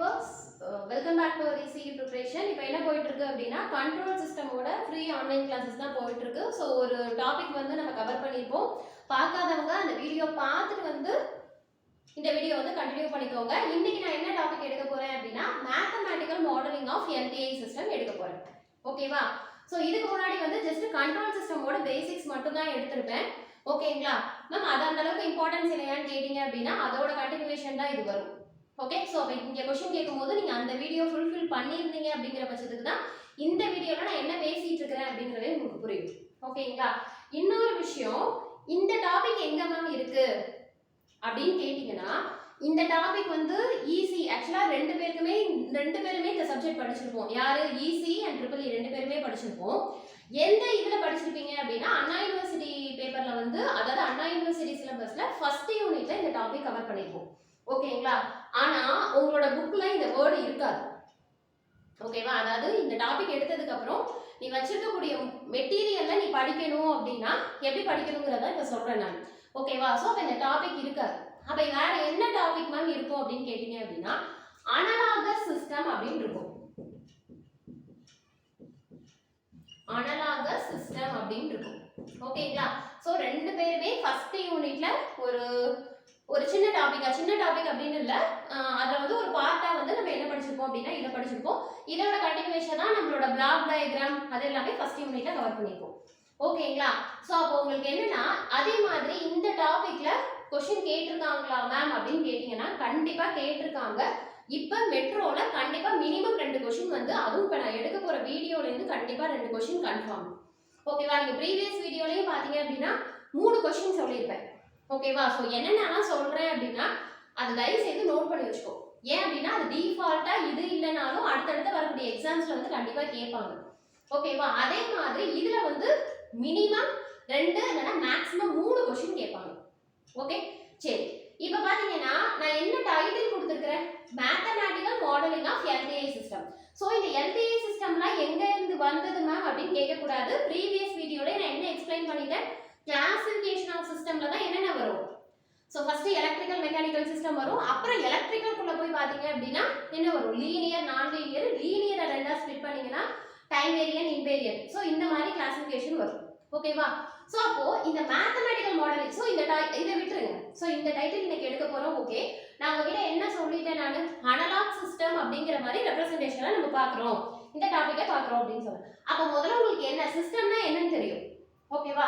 viewers, welcome back to our ECE preparation. இப்போ என்ன போயிட்டு இருக்கு அப்படினா கண்ட்ரோல் சிஸ்டமோட ஃப்ரீ ஆன்லைன் கிளாसेस தான் போயிட்டு இருக்கு. சோ ஒரு டாபிக் வந்து நம்ம கவர் பண்ணிருப்போம். பார்க்காதவங்க அந்த வீடியோ பார்த்துட்டு வந்து இந்த வீடியோ வந்து கண்டினியூ பண்ணிக்கோங்க. இன்னைக்கு நான் என்ன டாபிக் எடுக்க போறேன் அப்படினா mathematical modelling of LTI system எடுக்க போறேன். ஓகேவா? சோ இதுக்கு முன்னாடி வந்து ஜஸ்ட் கண்ட்ரோல் சிஸ்டமோட பேசிக்ஸ் மட்டும் தான் எடுத்துருப்பேன். ஓகேங்களா? மேம் அது அந்த அளவுக்கு இம்பார்ட்டன்ஸ் இல்லையான்னு கேட்டிங்க அப்படினா அதோட கண்டினியூவேஷன் தான் இது வரும். ஓகே, சோ அப்ப இங்க क्वेश्चन கேக்கும்போது நீங்க அந்த வீடியோ ஃபுல்ஃபில் பண்ணிருந்தீங்க அப்படிங்கற பட்சத்துக்கு தான் இந்த வீடியோல நான் என்ன பேசிட்டு இருக்கேன் அப்படிங்கறதே உங்களுக்கு புரியும். ஓகேங்களா? இன்னொரு விஷயம், இந்த டாபிக் எங்க மேம் இருக்கு அப்படினு கேட்டிங்கனா இந்த டாபிக் வந்து ஈஸி. ஆக்சுவலா ரெண்டு பேருமே இந்த சப்ஜெக்ட் படிச்சிருப்போம். யாரு? ஈஸி அண்ட் ட்ரிபிள் ரெண்டு பேருமே படிச்சிருப்போம். எந்த இதுல படிச்சிருப்பீங்க அப்படினா அண்ணா யுனிவர்சிட்டி பேப்பர்ல வந்து, அதாவது அண்ணா யுனிவர்சிட்டி சிலபஸ்ல ஃபர்ஸ்ட் யூனிட்ல இந்த டாபிக் கவர் பண்ணிருப்போம். ஓகேங்களா? ஆனா உங்களோட புக்ல இந்த வேர்ட் இருக்காது. ஓகேவா? அதாவது இந்த டாபிக் எடுத்ததுக்கு அப்புறம் நீ வச்சிருக்கக்கூடிய மெட்டீரியல்ல நீ படிக்கணும் அப்படினா எப்படி படிக்கணும்ங்கறத இப்ப சொல்றேன் நான். ஓகேவா? சோ அப்ப இந்த டாபிக் இருக்காது. அப்ப வேற என்ன டாபிக் மேம் இருக்கும் அப்படினு கேட்டிங்க அப்படினா அனலாகஸ் சிஸ்டம் அப்படினு இருக்கும். அனலாகஸ் சிஸ்டம் அப்படினு இருக்கும். ஓகேங்களா? சோ ரெண்டு பேருமே ஃபர்ஸ்ட் யூனிட்ல ஒரு சின்ன டாபிக் அப்படின்னு இல்ல, அதுல வந்து ஒரு பார்ட்டா வந்து நம்ம என்ன படிச்சிருப்போம் அப்படின்னா இத படிச்சிருப்போம். இதோட கண்டினியூவேஷன் தான் நம்மளோட பிளாக் டயகிராம் அது எல்லாமே ஃபர்ஸ்ட் யூனிட்ல கவர் பண்ணிருப்போம். ஓகேங்களா? சோ அப்போ உங்களுக்கு என்னன்னா அதே மாதிரி இந்த டாபிக்ல क्वेश्चन கேட்டிருக்காங்களா மேம் அப்படின்னு கேட்டிங்கனா கண்டிப்பா கேட்டிருக்காங்க. இப்ப மெட்ரோல கண்டிப்பா மினிமம் 2 क्वेश्चन வந்து, அதுவும் இப்ப நான் எடுக்க போற வீடியோல இருந்து கண்டிப்பா 2 क्वेश्चन கன்ஃபார்ம். ஓகேவா? நீங்க ப்ரீவியஸ் வீடியோலயே பாத்தீங்க அப்படின்னா 3 क्वेश्चन சொல்லிருப்பேன். ஓகேவா? சோ என்னென்னலாம் சொல்றேன் அப்படின்னா அது தயவு செய்து நோட் பண்ணி வச்சுக்கோ. ஏன் அப்படின்னா அது டிஃபால்ட்டா இது இல்லனாலும் அடுத்தடுத்து வரக்கூடிய எக்ஸாம்ஸ்ல வந்து கண்டிப்பா கேட்பாங்க. ஓகேவா? அதே மாதிரி இதுல வந்து மினிமம் 2 இல்லனா மேக்ஸிமம் 3 क्वेश्चन கேட்பாங்க. ஓகே, சரி. இப்போ பாத்தீங்கன்னா நான் என்ன டைட்டில் கொடுத்திருக்கேன்? Mathematical modelling of LTI system. So இந்த LTI சிஸ்டம்லாம் எங்க இருந்து வந்தது மேம் அப்படினு கேட்க கூடாது. ப்ரீவியஸ் வீடியோல நான் என்ன எக்ஸ்பிளைன் பண்ணிட்டேன்? கிளாசிஃபிகேஷன் ஆஃப் சிஸ்டம்ல தான் என்னென்ன வரும். So first electrical mechanical system வரும். அப்புறம் எலக்ட்ரிக்கல் குள்ள போய் பாத்தீங்க அப்படினா என்ன வரும்? லீனியர், நான் லீனியர். லீனியரை ரெண்டா ஸ்ப்ளிட் பண்ணீங்கனா டைம் வேரியன்ட், இன்வேரியன்ட். சோ இந்த மாதிரி கிளாசிஃபிகேஷன் வரும். ஓகேவா? சோ அப்போ இந்த மேத்தமேட்டிக்கல் மாடலிங், சோ இத விட்டுருங்க. சோ இந்த டைட்டில் இன்னைக்கு எடுக்க போறோம். ஓகே, நான் உங்ககிட்ட என்ன சொல்லிட்டேன்? நானு அனலாக் சிஸ்டம் அப்படிங்கிற மாதிரி ரெப்ரசன்டேஷனை நம்ம பார்க்கறோம், இந்த டாபிக்கை பார்க்கறோம் அப்படின்னு சொல்றேன். அப்ப முதல்ல உங்களுக்கு என்ன சிஸ்டம்னா என்னன்னு தெரியும். ஓகேவா?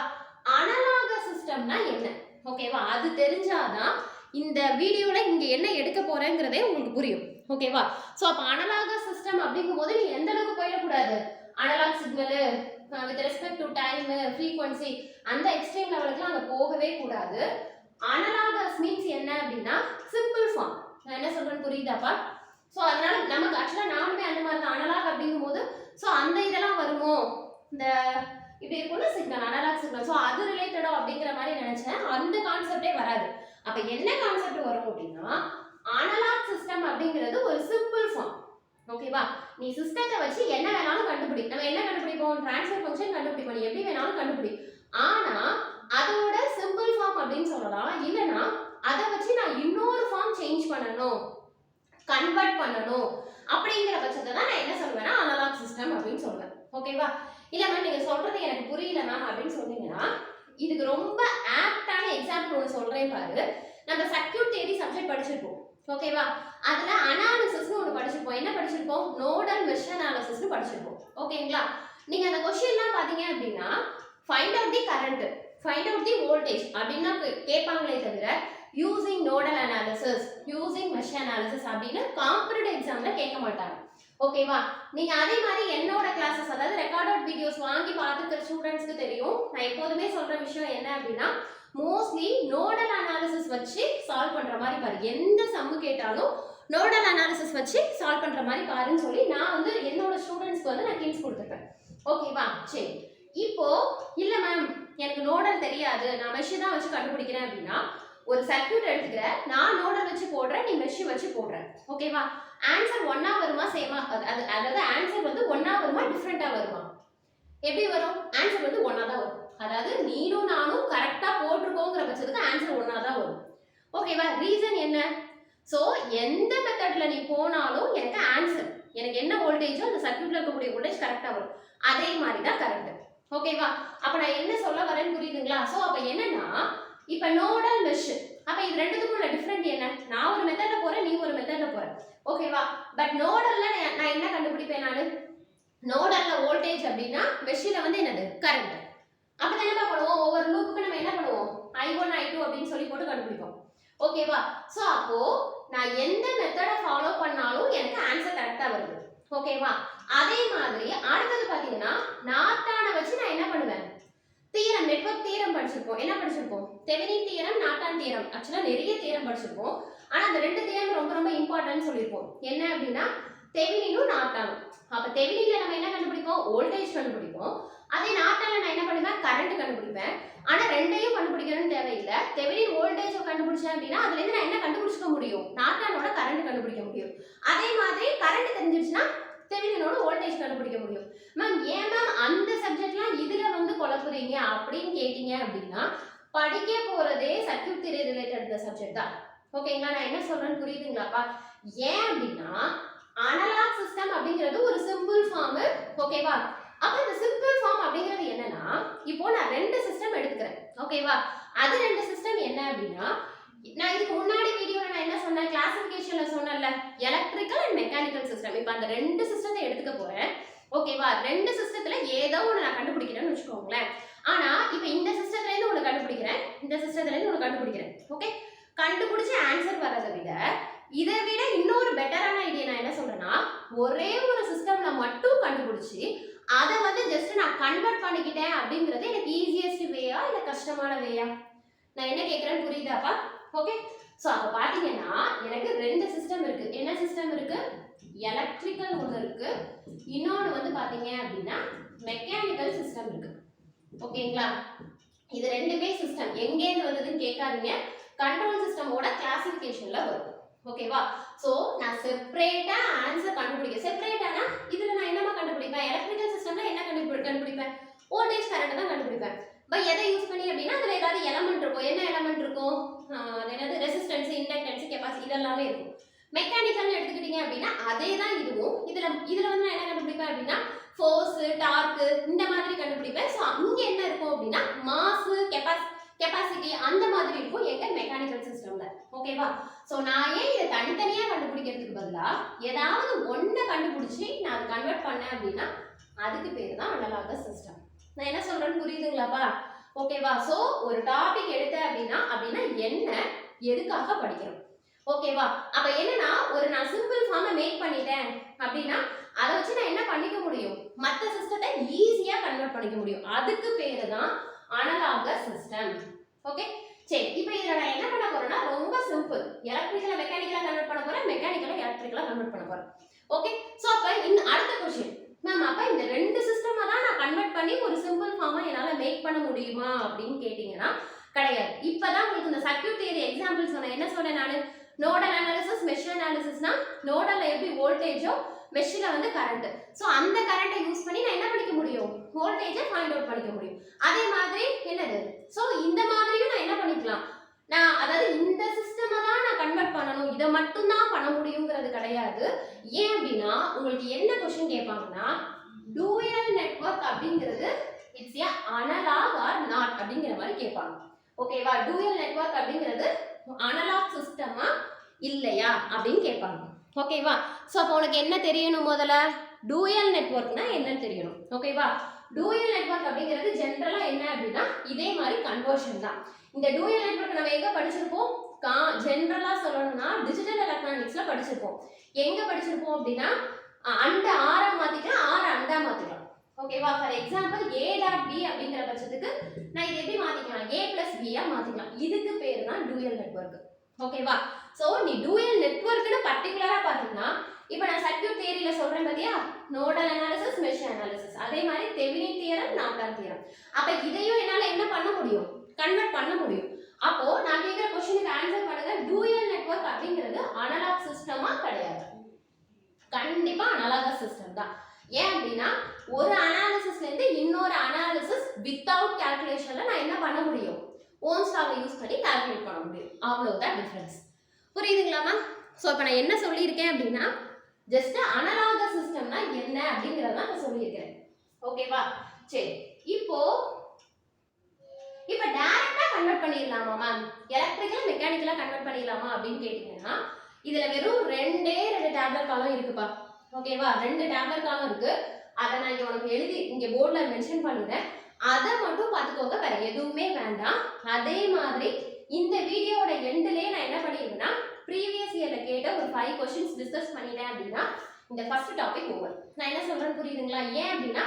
அனலாகஸ் சிஸ்டம்னா என்ன? ஓகேவா? அது தெரிஞ்சாதான் இந்த வீடியோல இங்க என்ன எடுக்க போறேங்கிறதே உங்களுக்கு புரியும். ஓகேவா? சோ அப்ப அனலாகஸ் சிஸ்டம் அப்படிங்கும்போது நீ எந்த அளவுக்கு போயிட கூடாது. Analogue signal with respect to time, frequency அந்த எக்ஸ்ட்ரீம் லெவலுக்கு அங்க போகவே கூடாது. அனலாகஸ் மீன்ஸ் என்ன அப்படின்னா சிம்பிள் ஃபார்ம். நான் என்ன சொல்றேன்னு புரியுதாப்பா? சோ அதனால நமக்கு ஆக்சுவலா நானுமே அந்த மாதிரி தான் அனலாக் அப்படிங்கும்போது சோ அந்த இதெல்லாம் வருமோ, இந்த இப்படி இருக்கும்ல சிக்னல், அனலாக் சிக்னல். சோ அது ரிலேட்டடா அப்படிங்கிற மாதிரி நினைச்சேன். அந்த கான்செப்டே வராது. அப்ப என்ன கான்செப்ட் வரும் அப்படின்னா அனலாக் சிஸ்டம் அப்படிங்கிறது ஒரு சிம்பிள் ஃபார்ம். ஓகேவா? நீ சிஸ்டத்தை வச்சு என்ன வேணாலும் கண்டுபிடி. நம்ம என்ன கண்டுபிடிப்போம்? ட்ரான்ஸ்ஃபர் ஃபங்க்ஷன் கண்டுபிடிப்போம். நீ எப்படி வேணாலும் கண்டுபிடி. ஆனா அதோட சிம்பிள் ஃபார்ம் அப்படின்னு சொல்லலாம். இல்லனா அதை வச்சு நான் இன்னொரு ஃபார்ம் சேஞ்ச் பண்ணணும், கன்வெர்ட் பண்ணணும் அப்படிங்கிற பட்சத்தை தான் நான் என்ன சொல்வேன்னா அனலாக் சிஸ்டம் அப்படின்னு சொல்வேன். ஓகேவா? இல்ல மேம் நீங்க சொல்றது எனக்கு புரியல மேம் அப்படின்னு சொன்னீங்கன்னா இதுக்கு ரொம்ப ஆப்டான எக்ஸாம்பிள் ஒன்று சொல்றேன் பாரு. நம்ம சர்க்யூட் தியரி சப்ஜெக்ட் படிச்சிருப்போம். ஓகேவா? அதுல அனாலிசிஸ்னு ஒன்று படிச்சிருப்போம். என்ன படிச்சிருப்போம்? நோடல் மெஷ் அனாலிசிஸ்னு படிச்சிருப்போம். ஓகேங்களா? நீங்க அந்த क्वेश्चनலாம் பாத்தீங்க அப்படின்னா find out the current, find out the voltage அப்படினா கேட்பாங்களே தவிர using nodal analysis, using mesh analysis அப்படின்னு காம்படிட்டிவ் எக்ஸாம்ல கேட்க மாட்டாங்க. ஓகேவா? நீங்க அதே மாதிரி என்னோட கிளாसेस, அதாவது ரெக்கார்டட் வீடியோஸ் வாங்கி பார்த்துக்கிற ஸ்டூடண்ட்ஸ்க்கு தெரியும். நான் எப்போதுமே சொல்ற விஷயம் என்ன அப்படின்னா மோஸ்ட்லி நோடல் அனாலிசிஸ் வச்சு சால்வ் பண்ற மாதிரி பாரு. எந்த சம் கேட்டாலும் நோடல் அனாலிசிஸ் வச்சு சால்வ் பண்ற மாதிரி பாருன்னு சொல்லி நான் வந்து என்னோட ஸ்டூடண்ட்ஸ்க்கு வந்து நான் ஹிண்ட்ஸ் கொடுத்துருப்பேன். ஓகேவா? சரி. இப்போ இல்ல மேம் எனக்கு நோடல் தெரியாது, நான் மெஷ் தான் வச்சு கண்டுபிடிக்கிறேன் அப்படின்னா ஒரு சர்க்யூட் எடுத்துக்கிற, நான் நோடல் வச்சு போடுறேன், நீ மெஷ் வச்சு போடுற. ஓகேவா? ஆன்சர் ஒண்ணா வருமா சேமா? அதாவது ஆன்சர் வந்து ஒண்ணா வருமா டிஃபரெண்டா வருமா? எப்படி வரும்? ஆன்சர் வந்து ஒண்ணா தான் வரும். அதாவது நீனும் நானும் கரெக்டா போட்டுருக்கோங்கிற பட்சத்துக்கு ஆன்சர் ஒண்ணா தான் வரும். ஓகேவா? ரீசன் என்ன? ஸோ எந்த மெத்தட்ல நீ போனாலும் எனக்கு ஆன்சர், எனக்கு என்ன வோல்டேஜோ அந்த சர்க்யூட்ல இருக்கக்கூடிய வோல்டேஜ் கரெக்டா வரும். அதே மாதிரி தான் கரண்ட். ஓகேவா? அப்ப நான் என்ன சொல்ல வரேன்னு புரியுதுங்களா? ஸோ அப்ப என்னன்னா, இப்ப நோடல் மெஷ், அப்ப இது ரெண்டுத்துக்கும் உள்ள டிஃபரெண்ட் என்ன? நான் ஒரு மெத்தட்ல போறேன், நீ ஒரு மெத்தட்ல போற. ஓகேவா? பட் நோடல்ல நான் என்ன கண்டுபிடிப்பேன்? நானு நோடல்ல வோல்டேஜ் அப்படின்னா மெஷ்ல வந்து என்னது? கரண்ட். அப்பதான் என்ன பண்ணுவோம்? ஒவ்வொரு லூப்புக்கு நம்ம என்ன பண்ணுவோம்? I1 I2 அப்படின்னு சொல்லி போட்டு கண்டுபிடிப்போம். ஓகேவா? சோ அப்போ நான் எந்த மெத்தட ஃபாலோ பண்ணாலும் எனக்கு ஆன்சர் கரெக்ட்டா வருது. ஓகேவா? அதே மாதிரி அடுத்து பாத்தீங்கன்னா நார்டனை வச்சு நான் என்ன பண்ணுவேன்? தியரம், நெட்வொர்க் தியரம் படிச்சிருப்போம். என்ன படிச்சிருப்போம்? Thevenin theorem, Norton theorem. ஆக்சுவலா நிறைய தியரம் படிச்சிருப்போம். ஆனா அந்த ரெண்டு தியரம் ரொம்ப ரொம்ப இம்பார்ட்டன்ட் சொல்லிருப்போம். என்ன அப்படின்னா தெவெனினும் நார்டனும். அப்ப தெவெனின்ல நம்ம என்ன கண்டுபிடிப்போம்? வோல்டேஜ் கண்டுபிடிப்போம். அதே நார்டன்ல நான் என்ன பண்ணுவேன்? கரண்ட் கண்டுபிடிப்பேன். ஆனா ரெண்டையும் கண்டுபிடிக்கணும்னு தேவையில்லை. தெவெனின் வோல்டேஜ் கண்டுபிடிச்சேன் அப்படின்னா அதுல இருந்து நான் என்ன கண்டுபிடிக்க முடியும்? நார்டனோட கரண்ட் கண்டுபிடிக்க முடியும். அதே மாதிரி கரண்ட் தெரிஞ்சிருச்சுன்னா தெவெனினோட வோல்டேஜ் கண்டுபிடிக்க முடியும். மேம் ஏன் மேம் அந்த சப்ஜெக்ட்லாம் இதுல வந்து குழப்புறீங்க அப்படின்னு கேட்டீங்க அப்படின்னா படிக்க போறதே சர்க்யூட் தியரி ரிலேட்டட் சப்ஜெக்ட் தான். ஓகேங்களா? நான் என்ன சொல்றேன்னு புரியுதுங்களாப்பா? ஏன் அப்படின்னா அனலாக் சிஸ்டம் அப்படிங்கிறது ஒரு சிம்பிள் ஃபார்ம். ஓகேவா? அப்ப இந்த சிம்பிள் ஃபார்ம் அப்படிங்கிறது என்னன்னா, இப்போ நான் ரெண்டு சிஸ்டம் எடுத்துக்கிறேன். ஓகேவா? அது ரெண்டு சிஸ்டம் என்ன அப்படின்னா, நான் இதுக்கு முன்னாடி வீடியோல நான் என்ன சொன்னேன்? கிளாசிஃபிகேஷன்ல சொன்னேன்ல, எலக்ட்ரிக்கல் அண்ட் மெக்கானிக்கல் சிஸ்டம். இப்போ அந்த ரெண்டு சிஸ்டத்தை எடுத்துக்க போறேன். ஓகேவா? ரெண்டு சிஸ்டத்துல ஏதோ ஒன்று நான் கண்டுபிடிக்கிறேன்னு வச்சுக்கோங்களேன். ஆனா இப்போ இந்த சிஸ்டத்துல இருந்து ஒன்று கண்டுபிடிக்கிறேன், இந்த சிஸ்டத்துல இருந்து ஒன்று கண்டுபிடிக்கிறேன். ஓகே, கண்டுபிடிச்ச ஆன்சர் வரதை விட இதை விட இன்னொரு பெட்டரான ஐடியா நான் என்ன சொல்றேன்னா, ஒரே ஒரு சிஸ்டம்ல மட்டும் கண்டுபிடிச்சி அதை வந்து ஜஸ்ட் நான் கன்வெர்ட் பண்ணிக்கிட்டேன் அப்படிங்கிறது எனக்கு ஈஸியஸ்ட் வேயா இல்லை கஷ்டமான வேயா? நான் என்ன கேட்குறேன்னு புரியுதாப்பா? ஓகே, ஸோ அப்போ பார்த்தீங்கன்னா எனக்கு ரெண்டு சிஸ்டம் இருக்கு. என்ன சிஸ்டம் இருக்கு? எலக்ட்ரிக்கல் ஒன்று இருக்கு, இன்னொன்று வந்து பார்த்தீங்க அப்படின்னா மெக்கானிக்கல் சிஸ்டம் இருக்கு. ஓகேங்களா? இது ரெண்டுமே சிஸ்டம் எங்கேருந்து வந்ததுன்னு கேட்காதீங்க, கண்ட்ரோல் சிஸ்டமோட கிளாசிஃபிகேஷன்ல வரும். ஓகேவா? சோ நான் செப்பரேட்டா ஆன்சர் கண்டுபிடிக்க, செப்பரேட்டானா இதுல நான் என்னமா கண்டுபிடிப்பேன்? எலக்ட்ரிக்கல் சிஸ்டம்ல என்ன கண்டுபிடிப்பேன்? வோல்டேஜ் கரண்ட் தான் கண்டுபிடிப்பேன். பை எதை யூஸ் பண்ணி அப்படின்னா அதுல ஏதாவது எலிமெண்ட் இருக்கும். என்ன எலிமெண்ட் இருக்கும்? அது என்னது? ரெசிஸ்டன்ஸ், இண்டக்டன்ஸ், கெபாசிட்டி இதெல்லாமே இருக்கும். மெக்கானிக்கல் எடுத்துக்கிட்டீங்க அப்படின்னா அதே தான் இதுவும். இதுல வந்து நான் என்ன கண்டுபிடிப்பேன் அப்படின்னா ஃபோர்ஸ், டார்க் இந்த மாதிரி கண்டுபிடிப்பேன். சோ இங்க என்ன இருக்கும் அப்படின்னா மாஸ், கெபாசிட்டி அந்த மாதிரி இருக்கும் எங்க மெக்கானிக்கல் சிஸ்டம்ல. ஓகேவா? சோ நான் ஏன் இதை தனித்தனியா கண்டுபிடிக்கிறதுக்கு பதிலா ஏதாவது ஒண்ணு கண்டுபிடிச்சி நான் அதை கன்வெர்ட் பண்ணேன் அப்படின்னா அதுக்கு பேர் தான் அனலாகஸ் சிஸ்டம். நான் என்ன சொல்றேன்னு புரியுதுங்களாப்பா? ஓகேவா? சோ ஒரு டாபிக் எடுத்த அப்படின்னா என்ன, எதுக்காக படிக்கிறோம்? ஓகேவா? அப்ப என்னன்னா ஒரு நான் சிம்பிள் ஃபார்மை மேக் பண்ணிட்டேன் அப்படின்னா அதை வச்சு நான் என்ன பண்ணிக்க முடியும்? மற்ற சிஸ்டத்தை ஈஸியா கன்வெர்ட் பண்ணிக்க முடியும். அதுக்கு பேரு தான் அனலாகஸ் சிஸ்டம். ஓகே, சரி. இப்போ இதுல நான் என்ன பண்ண போறேன்னா ரொம்ப சிம்பிள். எலக்ட்ரிக்கலை மெக்கானிக்கலா கன்வெர்ட் பண்ண போறேன், மெக்கானிக்கலை எலக்ட்ரிக்கலா கன்வெர்ட் பண்ண போறேன். ஓகே, சோ அப்ப இந்த அடுத்த क्वेश्चन மேம், அப்ப இந்த ரெண்டு சிஸ்டமா தான் நான் கன்வெர்ட் பண்ணி ஒரு சிம்பிள் ஃபார்மா என்னால மேக் பண்ண முடியுமா அப்படின்னு கேட்டிங்கன்னா கிடையாது. இப்பதான் உங்களுக்கு இந்த சர்க்யூட் தியரி எக்ஸாம்பிள் சொன்னேன். என்ன சொன்னேன் நானு? நோடல் அனாலிசிஸ், மெஷ் அனாலிசிஸ்னா நோடல்ல எப்படி வோல்டேஜோ மெஷ்ல வந்து கரண்ட். சோ அந்த கரண்ட்டை யூஸ் பண்ணி நான் என்ன பண்ணிக்க முடியும்? வோல்டேஜை ஃபைண்ட் அவுட் பண்ணிக்க முடியும். அதே மாதிரி என்னது? சோ இந்த மாதிரியும் நான் என்ன பண்ணிக்கலாம்? நான் அதாவது இந்த சிஸ்டமை தான் நான் கன்வெர்ட் பண்ணணும், இதை மட்டும் தான் பண்ண முடியுங்கிறது கிடையாது. ஏன் அப்படின்னா உங்களுக்கு என்ன क्वेश्चन கேட்பாங்கன்னா டூயல் நெட்வொர்க் அப்படிங்கிறது it's a analogue or not அப்படிங்கிற மாதிரி கேட்பாங்க. ஓகேவா? டூயல் நெட்வொர்க் அப்படிங்கிறது அனலாக் சிஸ்டமா இல்லையா அப்படின்னு கேட்பாங்க. ஓகேவா? சோ அப்போ உனக்கு என்ன தெரியணும்? முதல்ல டூயல் நெட்வொர்க்னா என்னன்னு தெரியணும். ஓகேவா? டூயல் நெட்வொர்க் அப்படிங்கிறது ஜெனரலா என்ன அப்படின்னா இதே மாதிரி கன்வர்ஷன் தான். இந்த டூயல் நெட்வொர்க் நம்ம எங்க படிச்சிருப்போம்? ஜெனரலா சொல்லணும்னா டிஜிட்டல் எலக்ட்ரானிக்ஸ்ல படிச்சிருப்போம். எங்க படிச்சிருப்போம் அப்படின்னா அண்ட ஆரா மாத்திக்கலாம், ஆர அண்டா மாத்திக்கலாம். ஓகேவா? For example a dot b அப்படிங்கிற பட்சத்துக்கு நான் இதை எப்படி மாத்திக்கலாம்? a plus b ஆ மாத்திக்கலாம். இதுக்கு பேர் தான் டூயல் நெட்வொர்க். ஓகேவா? சோ நீ டூயல் நெட்வொர்க்னு பர்టిక్యులரா பாத்தீங்கன்னா இப்போ நான் சர்க்யூட் தியரியில சொல்றேன் பாத்தியா, நோடல் அனாலிசிஸ், மெஷ் அனாலிசிஸ், அதே மாதிரி தெவெனின் தியரம், நார்டன் தியரம். அப்ப இதையும் என்னால என்ன பண்ண முடியும்? கன்வெர்ட் பண்ண முடியும். அப்போ நான் கேக்குற क्वेश्चனுக்கு ஆன்சர் பண்ணுங்க. டூயல் நெட்வொர்க் அப்படிங்கிறது அனலாக் சிஸ்டமா கிடையாது. கண்டிப்பா அனலாகஸ் சிஸ்டம் தான். ஏன் அப்படின்னா ஒரு அனாலிசிஸ்ல இருந்து இன்னொரு அனாலிசிஸ் வித்தவுட் கால்குலேஷன்ல நான் என்ன பண்ண முடியும்? ஓம்ஸ் லாவை யூஸ் பண்ணி கால்குலேட் பண்ண முடியும். அவ்வளவுதான் டிஃபரன்ஸ். புரியுதுங்களா மேம்? ஸோ இப்போ நான் என்ன சொல்லியிருக்கேன் அப்படின்னா ஜஸ்ட் அனலாகஸ் சிஸ்டம்னா என்ன அப்படிங்கிறத நான் சொல்லியிருக்கேன். ஓகேவா? சரி, இப்போ டைரக்டா கன்வெர்ட் பண்ணிடலாமா மேம், எலக்ட்ரிக்கல் மெக்கானிக்கலா கன்வெர்ட் பண்ணிடலாமா அப்படின்னு கேட்டீங்கன்னா இதுல வெறும் ரெண்டு டேப்லெட் காலம் இருக்குப்பா. ஓகேவா? 2 டேப்லெட் காலம் இருக்கு. அதை நான் இங்க உனக்கு எழுதி இங்க போர்ட்ல மென்ஷன் பண்ணிடுறேன். அதை மட்டும் பார்த்துக்கோங்க, வேற எதுவுமே வேண்டாம். அதே மாதிரி இந்த வீடியோட எண்ட்லயே நான் என்ன பண்ணிடுவேன்னா ப்ரீவியஸ் இயர்ல கேட்ட ஒரு 5 கொஸ்டின்ஸ் டிஸ்கஸ் பண்ணிட்டேன் அப்படின்னா இந்த ஃபர்ஸ்ட் டாபிக் ஓவர். நான் என்ன சொல்றேன்னு புரியுதுங்களா? ஏன் அப்படின்னா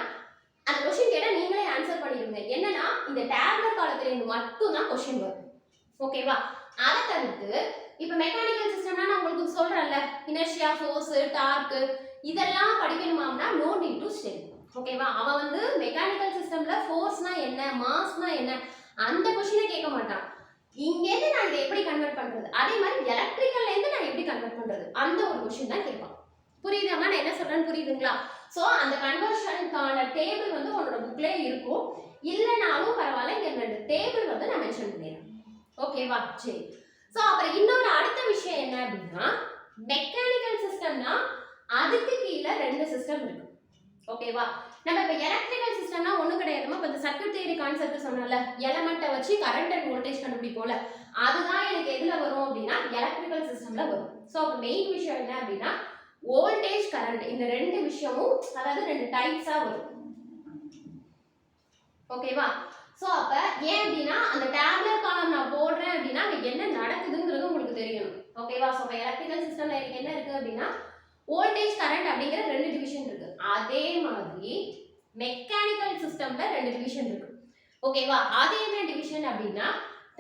அந்த கொஸ்டின் கேட்டால் நீங்களே ஆன்சர் பண்ணிடுங்க. என்னன்னா இந்த டேப்லெட் காலத்துல இருந்து மட்டும் தான் கொஸ்டின் வரும். ஓகேவா? அதை தவிர்த்து இப்போ மெக்கானிக்கல் சிஸ்டம்னா நான் உங்களுக்கு சொல்றேன்ல, இனர்ஷியா, ஃபோர்ஸ், டார்க் இதெல்லாம் படிக்கணுமாம்னா நோ நீட் டு ஸ்டடி. ஓகேவா? அவன் வந்து மெக்கானிக்கல் சிஸ்டம்ல ஃபோர்ஸ்னா என்ன, மாஸ்னா என்ன அந்த கொஸ்டினை கேட்க மாட்டான். இங்கேருந்து நான் இதை எப்படி கன்வெர்ட் பண்றது, அதே மாதிரி எலக்ட்ரிக்கல்ல இருந்து நான் எப்படி கன்வெர்ட் பண்றது அந்த ஒரு கொஸ்டின் தான் கேட்பான். புரியுதாமா நான் என்ன சொல்றேன்னு? புரியுதுங்களா? ஸோ அந்த கன்வர்ஷனுக்கான டேபிள் வந்து உன்னோட புக்லேயே இருக்கும். இல்லைனாலும் பரவாயில்ல, இங்க 2 டேபிள் வந்து நான் மென்ஷன் பண்ணிடுறேன். ஓகேவா? சரி. ஸோ அப்புறம் இன்னொரு அடுத்த விஷயம் என்ன அப்படின்னா மெக்கானிக்கல் சிஸ்டம்னா அதுக்கு கீழே 2 சிஸ்டம் இருக்கு. ஓகேவா? நம்ம இப்போ எலக்ட்ரிக்கல் சிஸ்டம்னா ஒன்றும் கிடையாதுமா. இப்போ இந்த சர்க்யூட் தியரி கான்செப்ட் சொன்னால, எலமெண்ட்டை வச்சு கரண்ட் அண்ட் வோல்டேஜ் கண்டுபிடிப்போம்ல, அதுதான் எனக்கு எதுல வரும் அப்படின்னா எலக்ட்ரிக்கல் சிஸ்டம்ல வரும். ஸோ அப்போ மெயின் விஷயம் என்ன அப்படின்னா வோல்டேஜ், கரண்ட் இந்த 2 விஷயமும் அதாவது 2 டைப்ஸா வரும். ஓகேவா? ஸோ அப்ப ஏன் அப்படின்னா அந்த டேப்லெட் காலம் நான் போடுறேன் அப்படின்னா அங்க என்ன நடக்குதுங்கிறது உங்களுக்கு தெரியணும். ஓகேவா? ஸோ இப்போ எலக்ட்ரிக்கல் சிஸ்டம்ல எனக்கு என்ன இருக்கு அப்படின்னா வோல்டேஜ், கரண்ட் அப்படிங்கிற 2 டிவிஷன் இருக்கு. அதே மாதிரி மெக்கானிக்கல் சிஸ்டம்ல 2 டிவிஷன் இருக்கு. ஓகேவா? அது என்ன டிவிஷன் அப்படின்னா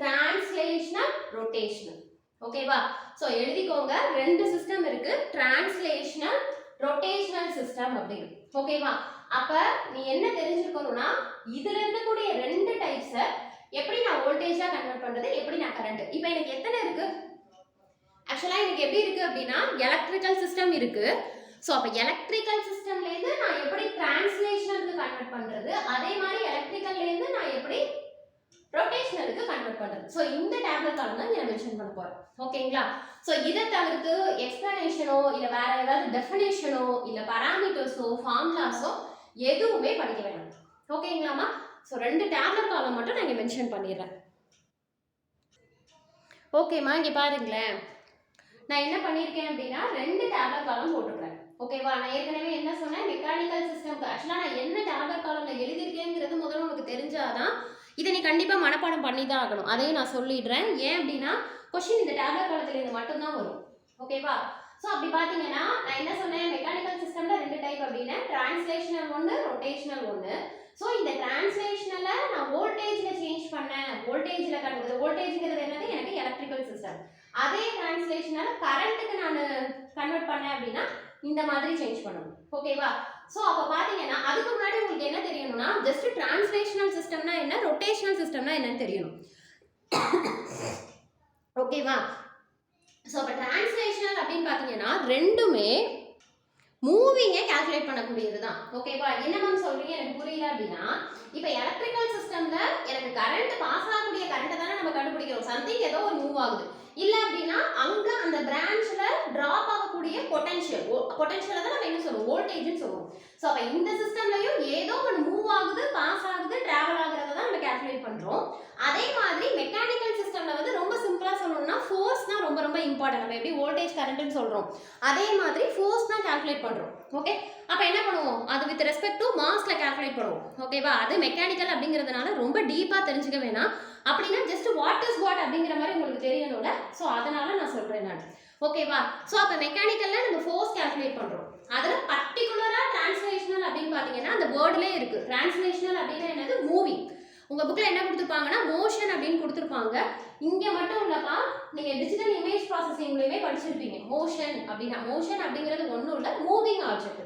டிரான்ஸ்லேஷனல், ரொட்டேஷனல். ஓகேவா? ஸோ எழுதிக்கோங்க, 2 சிஸ்டம் இருக்கு, டிரான்ஸ்லேஷனல், ரொட்டேஷனல் சிஸ்டம் அப்படின்னு. ஓகேவா? அப்ப நீ என்ன தெரிஞ்சுக்கணும்னா இதுல இருக்கக்கூடிய 2 டைப்ஸை எப்படி நான் வோல்டேஜா கன்வெர்ட் பண்றது, எப்படி நான் கரண்ட். இப்போ எனக்கு எத்தனை இருக்கு? ஆக்சுவலா எனக்கு எப்படி இருக்கு அப்படின்னா எலக்ட்ரிக்கல் சிஸ்டம் இருக்கு. ஸோ அப்போ எலக்ட்ரிக்கல் சிஸ்டம்லேருந்து நான் எப்படி டிரான்ஸ்லேஷனலுக்கு கன்வெர்ட் பண்றது, அதே மாதிரி எலக்ட்ரிக்கல்லேருந்து நான் எப்படி ரொட்டேஷனலுக்கு கன்வெர்ட் பண்றது. ஸோ இந்த டேப்லெட் காலம் தான் நான் மென்ஷன் பண்ண போறேன். ஓகேங்களா? ஸோ இதை தவிர்த்து எக்ஸ்பிளனேஷனோ இல்லை வேற ஏதாவது டெஃபினேஷனோ இல்லை பராமீட்டர்ஸோ ஃபார்முலாஸோ எதுவுமே படிக்க வேண்டாம். ஓகேங்களாமா? ஸோ 2 டேப்லெட் காலம் மட்டும் நான் இங்கே மென்ஷன் பண்ணிடுறேன். ஓகேம்மா, இங்கே பாருங்களேன், நான் என்ன பண்ணியிருக்கேன் அப்படின்னா 2 டேப்லெட் காலம் போட்டுக்கிறேன். ஓகேவா? நான் ஏற்கனவே என்ன சொன்னேன், மெக்கானிக்கல் சிஸ்டம்க்கு ஆக்சுவலாக நான் என்ன டேப்லெட் காலம்ல எழுதியிருக்கேங்கிறது முதல்ல உனக்கு தெரிஞ்சாதான் இதை நீ கண்டிப்பாக மனப்பாடம் பண்ணி தான் ஆகணும். அதையும் நான் சொல்லிடுறேன். ஏன் அப்படின்னா கொஸ்டின் இந்த டேப்லெட் காலத்துல இருந்து மட்டும்தான் வரும். ஓகேவா? ஸோ அப்படி பார்த்தீங்கன்னா நான் என்ன சொன்னேன், மெக்கானிக்கல் சிஸ்டம்ல 2 டைப் அப்படின்னா டிரான்ஸ்லேஷனல் ஒன்று, ரொட்டேஷனல் ஒன்று. ஸோ இந்த டிரான்ஸ்லேஷனலை நான் வோல்டேஜில் சேஞ்ச் பண்ணேன், வோல்டேஜில் கன்வெர்ட், வோல்டேஜ்ங்கிறது என்னது எனக்கு எலக்ட்ரிக்கல் சிஸ்டம். அதே டிரான்ஸ்லேஷனலை கரண்ட்டுக்கு நான் கன்வெர்ட் பண்ணேன் அப்படின்னா இந்த மாதிரி சேஞ்ச் பண்ணணும். ஓகேவா? ஸோ அப்போ பார்த்தீங்கன்னா அதுக்கு முன்னாடி உங்களுக்கு என்ன தெரியணும்னா ஜஸ்ட் டிரான்ஸ்லேஷனல் சிஸ்டம்னா என்ன, ரொட்டேஷனல் சிஸ்டம்னா என்னன்னு தெரியணும். ஓகேவா? ஸோ அப்போ டிரான்ஸ்லேஷனல் அப்படின்னு பார்த்தீங்கன்னா ரெண்டுமே மூவிங்கை கால்குலேட் பண்ணக்கூடியது தான். ஓகேவா? என்ன மேம் சொல்றீங்க எனக்கு புரியல அப்படின்னா இப்போ எலக்ட்ரிக்கல் சிஸ்டம்ல எனக்கு கரண்ட் பாஸ் ஆகக்கூடிய கரண்ட்டை தானே நம்ம கண்டுபிடிக்கிறோம். சம்திங் ஏதோ ஒரு மூவ் ஆகுது இல்லை அப்படின்னா அங்கே அந்த பிரான்ச்ல டிராப் ஆகக்கூடிய பொட்டன்ஷியலை தான் நம்ம என்ன சொல்லுவோம், வோல்டேஜ்னு சொல்லுவோம். ஸோ அப்போ இந்த சிஸ்டம்லையும் ஏதோ ஒன்று மூவ் ஆகுது, பாஸ் ஆகுது, டிராவல் ஆகுறத தான் நம்ம கால்குலேட் பண்ணுறோம். அதே மாதிரி மெக்கானிக்கல் சிஸ்டம்ல வந்து ரொம்ப சிம்பிளா சொல்லணும்னா ஃபோர்ஸ் தான் ரொம்ப ரொம்ப இம்பார்ட்டன்ட். நம்ம எப்படி வோல்டேஜ் கரண்ட்னு சொல்றோம் அதே மாதிரி ஃபோர்ஸ் தான் கால்குலேட் பண்றோம். ஓகே, அப்ப என்ன பண்ணுவோம், அது வித் ரெஸ்பெக்ட் டு மாஸ்ல கால்குலேட் பண்ணுவோம். ஓகேவா? அது மெக்கானிக்கல் அப்படிங்கிறதுனால ரொம்ப டீப்பா தெரிஞ்சுக்க வேணாம். அப்படின்னா ஜஸ்ட் வாட் இஸ் வாட் அப்படிங்கிற மாதிரி உங்களுக்கு தெரியணும்ல. ஸோ அதனால நான் சொல்றேன் நான். ஓகேவா? ஸோ அப்போ மெக்கானிக்கல்ல நம்ம ஃபோர்ஸ் கால்குலேட் பண்றோம். அதில் பர்டிகுலரா டிரான்ஸ்லேஷனல் அப்படின்னு பார்த்தீங்கன்னா அந்த வேர்ட்லேயே இருக்கு. டிரான்ஸ்லேஷனல் அப்படின்னா என்னது, மூவிங். உங்க புக்ல என்ன கொடுத்துருப்பாங்கன்னா மோஷன் அப்படின்னு கொடுத்துருப்பாங்க. இங்க மட்டும் இல்லப்பா, நீங்க டிஜிட்டல் இமேஜ் ப்ராசஸிங்லயுமே படிச்சிருப்பீங்க. மோஷன் அப்படின்னா, மோஷன் அப்படிங்கிறது ஒன்றும் இல்லை, மூவிங் ஆப்ஜெக்ட்.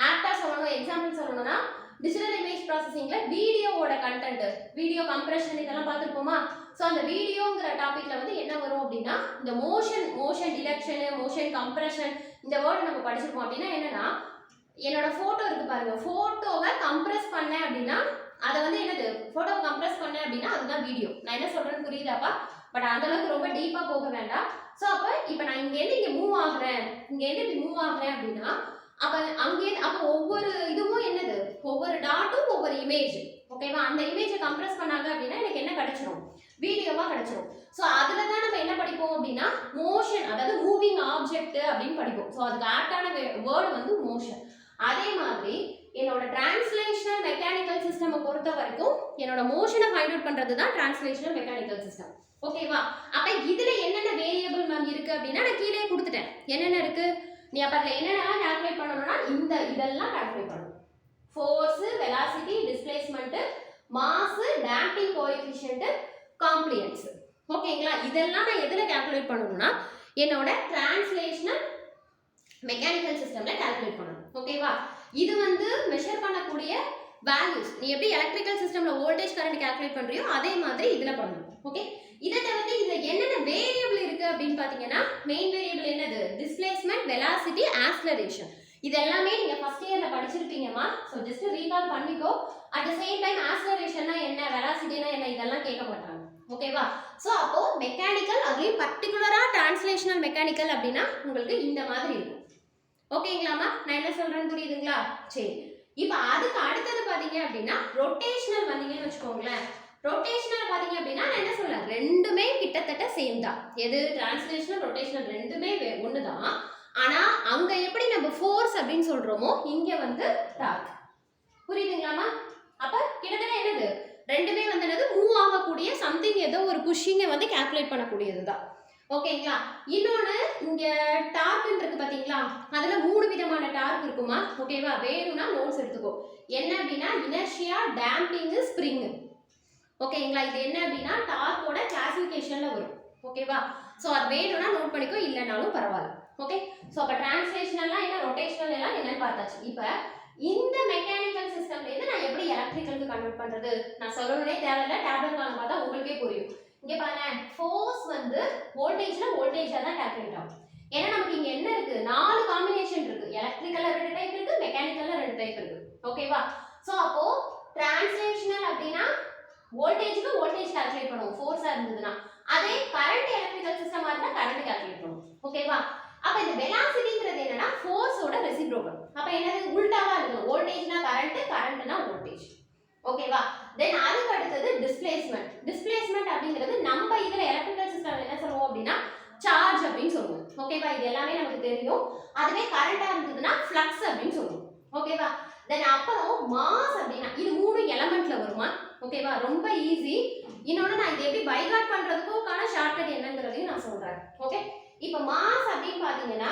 ஆக்டா சொல்லணும், எக்ஸாம்பிள் சொல்லணும்னா டிஜிட்டல் இமேஜ் ப்ராசஸிங்ல வீடியோவோட கண்டென்ட், வீடியோ கம்ப்ரெஷன் இதெல்லாம் பார்த்துருப்போமா. ஸோ அந்த வீடியோங்கிற டாபிக்ல வந்து என்ன வரும் அப்படின்னா இந்த மோஷன் டிடெக்ஷனு, மோஷன் கம்ப்ரெஷன் இந்த வேர்டு நம்ம படிச்சிருப்போம். அப்படின்னா என்னன்னா என்னோட போட்டோ இருக்கு பாருங்க, போட்டோவை கம்ப்ரெஸ் பண்ணேன் அப்படின்னா அதை வந்து என்னது, போட்டோவை கம்ப்ரெஸ் பண்ணேன் அப்படின்னா அதுதான் வீடியோ. நான் என்ன சொல்றேன்னு புரியுதாப்பா? பட் அந்த அளவுக்கு ரொம்ப டீப்பா போக வேண்டாம். ஸோ அப்போ இப்போ நான் இங்கேருந்து இங்கே மூவ் ஆகுறேன், இங்கேருந்து இப்படி மூவ் ஆகுறேன் அப்படின்னா அப்போ அங்கேருந்து அப்போ ஒவ்வொரு இதுவும் என்னது, ஒவ்வொரு டாட்டும் ஒவ்வொரு இமேஜ். ஓகேவா, அந்த இமேஜை கம்ப்ரஸ் பண்ணாங்க அப்படின்னா எனக்கு என்ன கிடைச்சிடும், வீடியோவா கிடைச்சிடும். ஸோ அதுல தான் நம்ம என்ன படிப்போம் அப்படின்னா மோஷன், அதாவது மூவிங் ஆப்ஜெக்ட் அப்படின்னு படிப்போம். ஸோ அதுக்கு ஆப்டான வேர்டு வந்து மோஷன். அதே மாதிரி என்னோட டிரான்ஸ்லேஷனல் மெக்கானிக்கல் சிஸ்டம் பொறுத்த வரைக்கும் என்னோட மோஷனை ஃபைண்ட் அவுட் பண்றது தான் டிரான்ஸ்லேஷனல் மெக்கானிக்கல் சிஸ்டம். ஓகேவா, அப்ப இதுல என்னென்ன வேரியபிள் மேம் இருக்கு அப்படின்னா நான் கீழே கொடுத்துட்டேன். என்னென்ன இருக்கு, நீ அப்ப அதுல என்னென்னலாம் கால்குலேட் பண்ணணும்னா இதெல்லாம் கால்குலேட் பண்ணணும். Force, velocity, displacement, mass, damping coefficient, compliance. ஓகேங்களா, இதெல்லாம் நான் எதுல கால்குலேட் பண்ணணும்னா என்னோட டிரான்ஸ்லேஷனல் மெக்கானிக்கல் சிஸ்டம்ல கால்குலேட் பண்ணணும். ஓகேவா, இது வந்து மெஷர் பண்ணக்கூடிய வேல்யூஸ். நீ எப்படி எலக்ட்ரிக்கல் சிஸ்டம்ல வோல்டேஜ் கரண்ட் கால்குலேட் பண்றியோ அதே மாதிரி இதுல பண்ணணும். ஓகே, இதை தவிர்த்து இதுல என்னென்ன வேரியபிள் இருக்கு அப்படின்னு பாத்தீங்கன்னா மெயின் வேரியபிள் என்னது, டிஸ்பிளேஸ்மெண்ட், வெலாசிட்டி, ஆக்ஸலரேஷன். இது எல்லாமே நீங்க ஃபர்ஸ்ட் இயர்ல படிச்சிருப்பீங்கம்மா. ஸோ ஜஸ்ட் ரீகால் பண்ணிக்கோ. அட் த சேம் டைம் ஆக்ஸலரேஷன்னா என்ன, வெலாசிட்டினா என்ன, இதெல்லாம் கேட்க மாட்டாங்க. ஓகேவா, ஸோ அப்போ மெக்கானிக்கல், அதுலேயும் பர்டிகுலரா டிரான்ஸ்லேஷனல் மெக்கானிக்கல் அப்படின்னா உங்களுக்கு இந்த மாதிரி இருக்கும். ஓகேங்களாமா, நான் என்ன சொல்றேன்னு புரியுதுங்களா? சரி, இப்போ அதுக்கு அடுத்தது பாத்தீங்க அப்படின்னா ரொட்டேஷனல் வந்தீங்கன்னு வச்சுக்கோங்களேன். ரொட்டேஷனல் பாத்தீங்க அப்படின்னா நான் என்ன சொல்றேன், ரெண்டுமே கிட்டத்தட்ட சேம் தான். எது, டிரான்ஸ்லேஷனல், ரொட்டேஷனல் ரெண்டுமே ஒன்று தான். ஆனா அங்க எப்படி நம்ம ஃபோர்ஸ் அப்படின்னு சொல்றோமோ இங்க வந்து டார்க். புரியுதுங்களாமா? அப்ப கிட்டத்தட்ட என்னது, ரெண்டுமே வந்து என்னது, மூவ் ஆகக்கூடிய சம்திங், ஏதோ ஒரு புஷிங்கை வந்து கால்குலேட் பண்ணக்கூடியது தான். ஓகேங்களா, இன்னொன்று இங்க டார்க் இருக்கு பாத்தீங்களா, அதுல 3 விதமான டார்க் இருக்குமா. ஓகேவா, வேணும்னா நோட்ஸ் எடுத்துக்கோ. என்ன அப்படின்னா இனர்ஷியா, டேம்பிங், ஸ்ப்ரிங். ஓகேங்களா, இது என்ன அப்படின்னா டார்க்கோட கிளாசிஃபிகேஷன்ல வரும். ஓகேவா, ஸோ அது வேணும்னா நோட் பண்ணிக்கோ, இல்லைனாலும் பரவாயில்ல. ஓகே, ஸோ அப்போ டிரான்ஸ்லேஷனல்லாம் என்ன, ரொட்டேஷனல் எல்லாம் என்னன்னு பார்த்தாச்சு. இப்போ இந்த மெக்கானிக்கல் சிஸ்டம்ல இருந்து நான் எப்படி எலக்ட்ரிக்கலுக்கு கன்வெர்ட் பண்றது, நான் சொல்லணும்னே தேவையில்லை, டேப்லெட் வாங்க பார்த்தா உங்களுக்கே புரியும். இங்க பாருங்க, ஃபோர்ஸ் வந்து வோல்டேஜ்ல வோல்டேஜா தான் கால்குலேட் ஆகும். ஏன்னா நமக்கு இங்க என்ன இருக்கு, 4 காம்பினேஷன் இருக்கு. எலக்ட்ரிக்கல்ல 2 டைப் இருக்கு, மெக்கானிக்கல்ல 2 டைப் இருக்கு. ஓகேவா, சோ அப்போ டிரான்ஸ்லேஷனல் அப்படினா வோல்டேஜ்க்கு வோல்டேஜ் கால்குலேட் பண்ணுவோம் ஃபோர்ஸா இருந்ததுனா. அதே கரண்ட் எலக்ட்ரிக்கல் சிஸ்டமா இருந்தா கரண்ட் கால்குலேட் பண்ணுவோம். ஓகேவா, அப்ப இந்த வெலாசிட்டிங்கிறது என்னன்னா ஃபோர்ஸோட ரெசிப்ரோக்கல். அப்ப என்னது, உல்டாவா இருக்கும். வோல்டேஜ்னா கரண்ட், கரண்ட்னா வோல்டேஜ். ஓகேவா, தென் அதுக்கு அடுத்தது டிஸ்பிளேஸ்மென்ட். டிஸ்பிளேஸ்மென்ட் அப்படிங்கிறது நம்ம இதுல எலக்ட்ரிக்கல் சிஸ்டம்ல என்ன சொல்லுவோம் அப்படின்னா சார்ஜ் அப்படின்னு சொல்லுவோம். ஓகேவா, இது எல்லாமே நமக்கு தெரியும். அதுவே கரண்டா இருந்ததுன்னா ஃப்ளக்ஸ் அப்படின்னு சொல்லுவோம். ஓகேவா, தென் அப்புறம் மாஸ் அப்படின்னா இது 3 எலிமெண்ட்ல வருமா. ஓகேவா, ரொம்ப ஈஸி. இன்னொன்னு நான் இதை எப்படி பைகாட் பண்றதுக்கான ஷார்ட்கட் என்னங்கிறதையும் நான் சொல்றேன். ஓகே, இப்போ மாஸ் அப்படின்னு பாத்தீங்கன்னா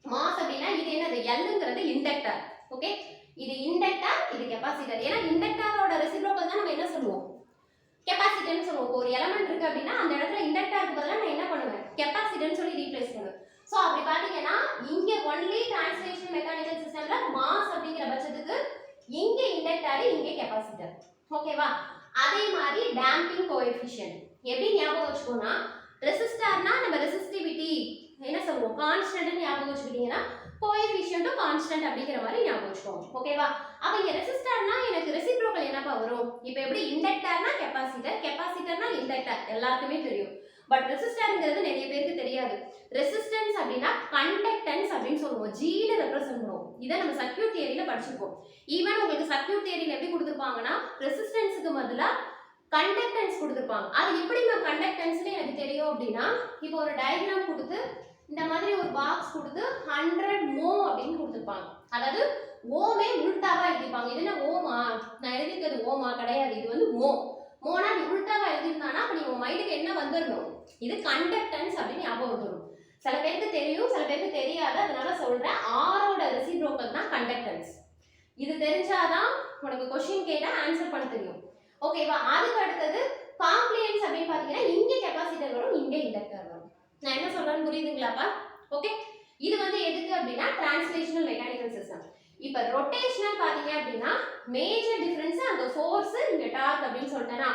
மாஸ் அப்படின்னா இது என்னது, எல்ங்கிறது இண்டக்டர். ஓகே, இது இண்டக்டர், இது கெபாசிட்டர். ஏன்னா இண்டக்டரோட ரெசிப்ரோக்கல் தான் நம்ம என்ன சொல்லுவோம், கெபாசிட்டர்னு சொல்லுவோம். ஒரு எலிமெண்ட் இருக்கு அப்படின்னா அந்த இடத்துல இண்டக்டருக்கு பதிலா நான் என்ன பண்ணுவேன், கெபாசிட்டர்னு சொல்லி ரீப்ளேஸ் பண்ணுவேன். சோ அப்படி பாத்தீங்கன்னா இங்க ஒன்லி டிரான்ஸ்லேஷன் மெக்கானிக்கல் சிஸ்டம்ல மாஸ் அப்படிங்கிற பட்சத்துக்கு இங்க இண்டக்டர், இங்க கெபாசிட்டர். ஓகேவா, அதே மாதிரி டேம்பிங் கோஎஃபிஷியன்ட் எப்படி ஞாபகம் வச்சுக்கோனா, ரெசிஸ்டர்னா நம்ம ரெசிஸ்டிவிட்டி என்ன சொல்லுவோம், கான்ஸ்டன்ட் ஞாபகம் வச்சுக்கிட்டீங்கன்னா கோஎஃபிஷியன்ட்டும் கான்ஸ்டன்ட் அப்படிங்கிற மாதிரி ஞாபகம் வச்சுக்கோங்க. ஓகேவா, அப்ப இங்க ரெசிஸ்டர்னா எனக்கு ரெசிப்ரோக்கல் என்னப்பா வரும், இப்போ எப்படி இண்டக்டர்னா கெபாசிட்டர், கெபாசிட்டர்னா இண்டக்டர் எல்லாருக்குமே தெரியும். பட் ரெசிஸ்டர்ங்கிறது நிறைய பேருக்கு தெரியாது. ரெசிஸ்டன்ஸ் அப்படின்னா கண்டக்டன்ஸ் அப்படின்னு சொல்லுவோம், ஜில ரெப்ரசன்ட் பண்ணுவோம். இதை நம்ம சர்க்யூட் தியரியில படிச்சிருப்போம். ஈவன் உங்களுக்கு சர்க்யூட் தியரியில எப்படி கொடுத்துருப்பாங்கன்னா ரெசிஸ்டன்ஸுக்கு பதிலா கண்டக்டன்ஸ் கொடுத்துருப்பாங்க. அது எப்படி நான் கண்டக்டன்ஸ்னு எனக்கு தெரியும் அப்படின்னா, இப்போ ஒரு டயக்ராம் கொடுத்து இந்த மாதிரி ஒரு பாக்ஸ் கொடுத்து 100 மோ அப்படின்னு கொடுத்துருப்பாங்க. அதாவது ஓமே உல்டாவா எழுதிப்பாங்க. இது என்ன ஓமா, நான் எழுதிக்கிறது ஓமா கிடையாது, இது வந்து மோ. மோனா நீ உல்டாவா எழுதிருந்தானா அப்ப நீ உன் மைண்டுக்கு என்ன வந்துடணும், இது கண்டக்டன்ஸ் அப்படின்னு ஞாபகம் வந்துடும். சில பேருக்கு தெரியும், சில பேருக்கு தெரியாது, அதனால சொல்றேன். ஆரோட ரெசிப்ரோக்கல் தான் கண்டக்டன்ஸ். இது தெரிஞ்சாதான் உனக்கு கொஸ்டின் கேட்டா ஆன்சர் பண்ண தெரியும். ஓகேவா, அதுக்கு அடுத்தது காம்ப்ளியன்ஸ் அப்படின்னு பாத்தீங்கன்னா இங்க கெபாசிட்டர் வரும், இங்க இண்டக்டர் வரும். நான் என்ன சொல்றேன்னு புரியுதுங்களாப்பா? ஓகே, இது வந்து எதுக்கு அப்படின்னா டிரான்ஸ்லேஷனல் மெக்கானிக்கல் சிஸ்டம். இப்ப ரொட்டேஷனல் பாத்தீங்க அப்படின்னா மேஜர் டிஃபரன்ஸ் அங்க ஃபோர்ஸ், இங்க டார்க் அப்படின்னு சொல்லிட்டேனா,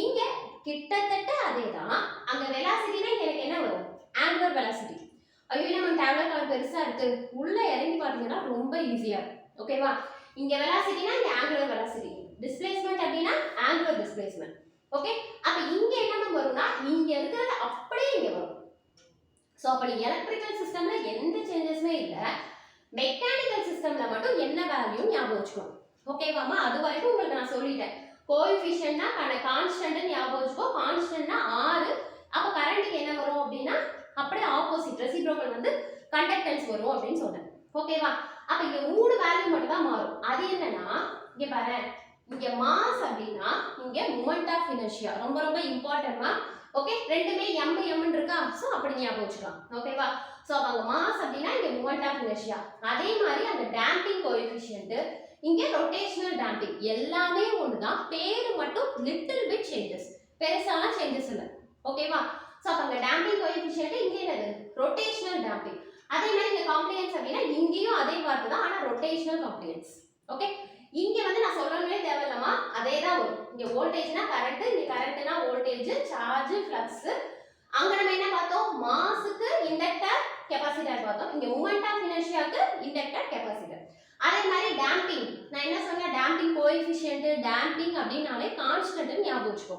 இங்க கிட்டத்தட்ட அதேதான். அங்க வெலாசிட்டினா எனக்கு என்ன வரும், ஆங்குலர் வெலாசிட்டி. ஐயோ நம்ம டேப்லெட் கால் பெருசா இருக்கு, உள்ள இறங்கி பாத்தீங்கன்னா ரொம்ப ஈஸியா இருக்கும். ஓகேவா, இங்க வெலாசிட்டினா இங்க ஆங்குலர் வெலாசிட்டி, டிஸ்பிளேஸ்மென்ட் அப்படின்னா ஆங்குலர் டிஸ்பிளேஸ்மென்ட். ஓகே, அப்ப இங்க என்ன வரும்னா இங்க இருக்கிறது அப்படியே இங்க வரும். ஸோ அப்படி எலக்ட்ரிக்கல் சிஸ்டம்ல எந்த சேஞ்சஸுமே இல்லை, மெக்கானிக்கல் சிஸ்டம்ல மட்டும் என்ன வேல்யூ ஞாபகம் வச்சுக்கணும். ஓகேவாமா? அது வரைக்கும் உங்களுக்கு நான் சொல்லிட்டேன். கோஎஃபிஷியன்ட்னா கான்ஸ்டன்ட் ஞாபகம் வச்சுக்கோ. கான்ஸ்டன்ட்னா 6. அப்போ கரண்ட்டுக்கு என்ன வரும் அப்படின்னா அப்படியே ஆப்போசிட் ரெசிப்ரோக்கல் வந்து கண்டக்டன்ஸ் வரும் அப்படின்னு சொன்னேன். ஓகேவா? அப்ப இங்க 3 வேல்யூ மட்டும் தான் மாறும். அது என்னன்னா இங்க பாரு, இங்க மாஸ் அப்படின்னா இங்க மொமெண்ட் ஆஃப் இனர்ஷியா ரொம்ப ரொம்ப இம்பார்ட்டன்ட்மா. ஓகே, ரெண்டுமே m m இருக்கா, சோ அப்படி ஞாபகம் வச்சுக்கலாம். ஓகேவா? சோ அங்க மாஸ் அப்படின்னா இங்க மொமெண்ட் ஆஃப் இனர்ஷியா, அதே மாதிரி அந்த டேம்பிங் கோஎஃபிஷியன்ட் இங்க ரொட்டேஷனல் டேம்பிங் எல்லாமே ஒண்ணுதான், பேரு மட்டும் லிட்டில் பிட் சேஞ்சஸ், பெருசாலாம் சேஞ்சஸ் இல்ல. ஓகேவா? சோ அங்க டேம்பிங் கோஎஃபிஷியன்ட் இங்க என்னது ரொட்டேஷனல் டேம்பிங். அதே மாதிரி இங்க காம்ப்ளியன்ஸ் அப்படின்னா இங்கேயும் அதே வார்த்தை தான், ஆனா ரொட்டேஷனல் காம்ப்ளியன்ஸ். ஓகே, இங்க வந்து நான் சொல்லவே தேவையில்லமா, அதே தான் வரும். இங்க வோல்டேஜ்னா கரண்ட், இங்க கரண்ட்னா வோல்டேஜ், சார்ஜ், ஃப்ளக்ஸ். அங்க நம்ம என்ன பார்த்தோம், மாஸ்க்கு இண்டக்டர் கெபாசிட்டர் பார்த்தோம். இங்க மொமெண்ட் ஆஃப் இனர்ஷியாக்கு இண்டக்டர் கெபாசிட்டர். அதே மாதிரி டேம்பிங், நான் என்ன சொன்னேன், டேம்பிங் கோஎஃபிஷியன்ட், டேம்பிங் அப்படினாலே கான்ஸ்டன்ட் ஞாபகம் வச்சுக்கோ.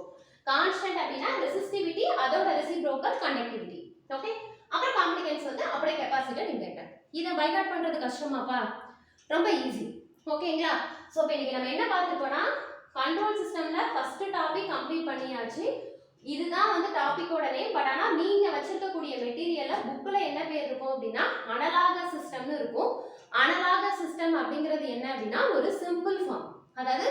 கான்ஸ்டன்ட் அப்படினா ரெசிஸ்டிவிட்டி, அதோட ரெசிப்ரோக்கல் கண்டக்டிவிட்டி. ஓகே, அப்புறம் காம்ப்ளிகன்ஸ் வந்து அப்படியே கெபாசிட்டர், இண்டக்டர். இத பை ஹார்ட் பண்றது கஷ்டமாப்பா? ரொம்ப ஈஸி. ஓகேங்களா? சோ இப்போ இன்னைக்கு நம்ம என்ன பார்த்துட்டோம்னா கண்ட்ரோல் சிஸ்டம்ல ஃபர்ஸ்ட் டாபிக் கம்ப்ளீட் பண்ணியாச்சு. இதுதான் வந்து டாபிக்கோட நேம். பட் ஆனா நீங்க வச்சிருக்கக்கூடிய மெட்டீரியல்ல புக்ல என்ன பேர் இருக்கும் அப்படின்னா அனலாகஸ் சிஸ்டம்னு இருக்கும். அனலாகஸ் சிஸ்டம் அப்படிங்கிறது என்ன அப்படின்னா ஒரு சிம்பிள் ஃபார்ம், அதாவது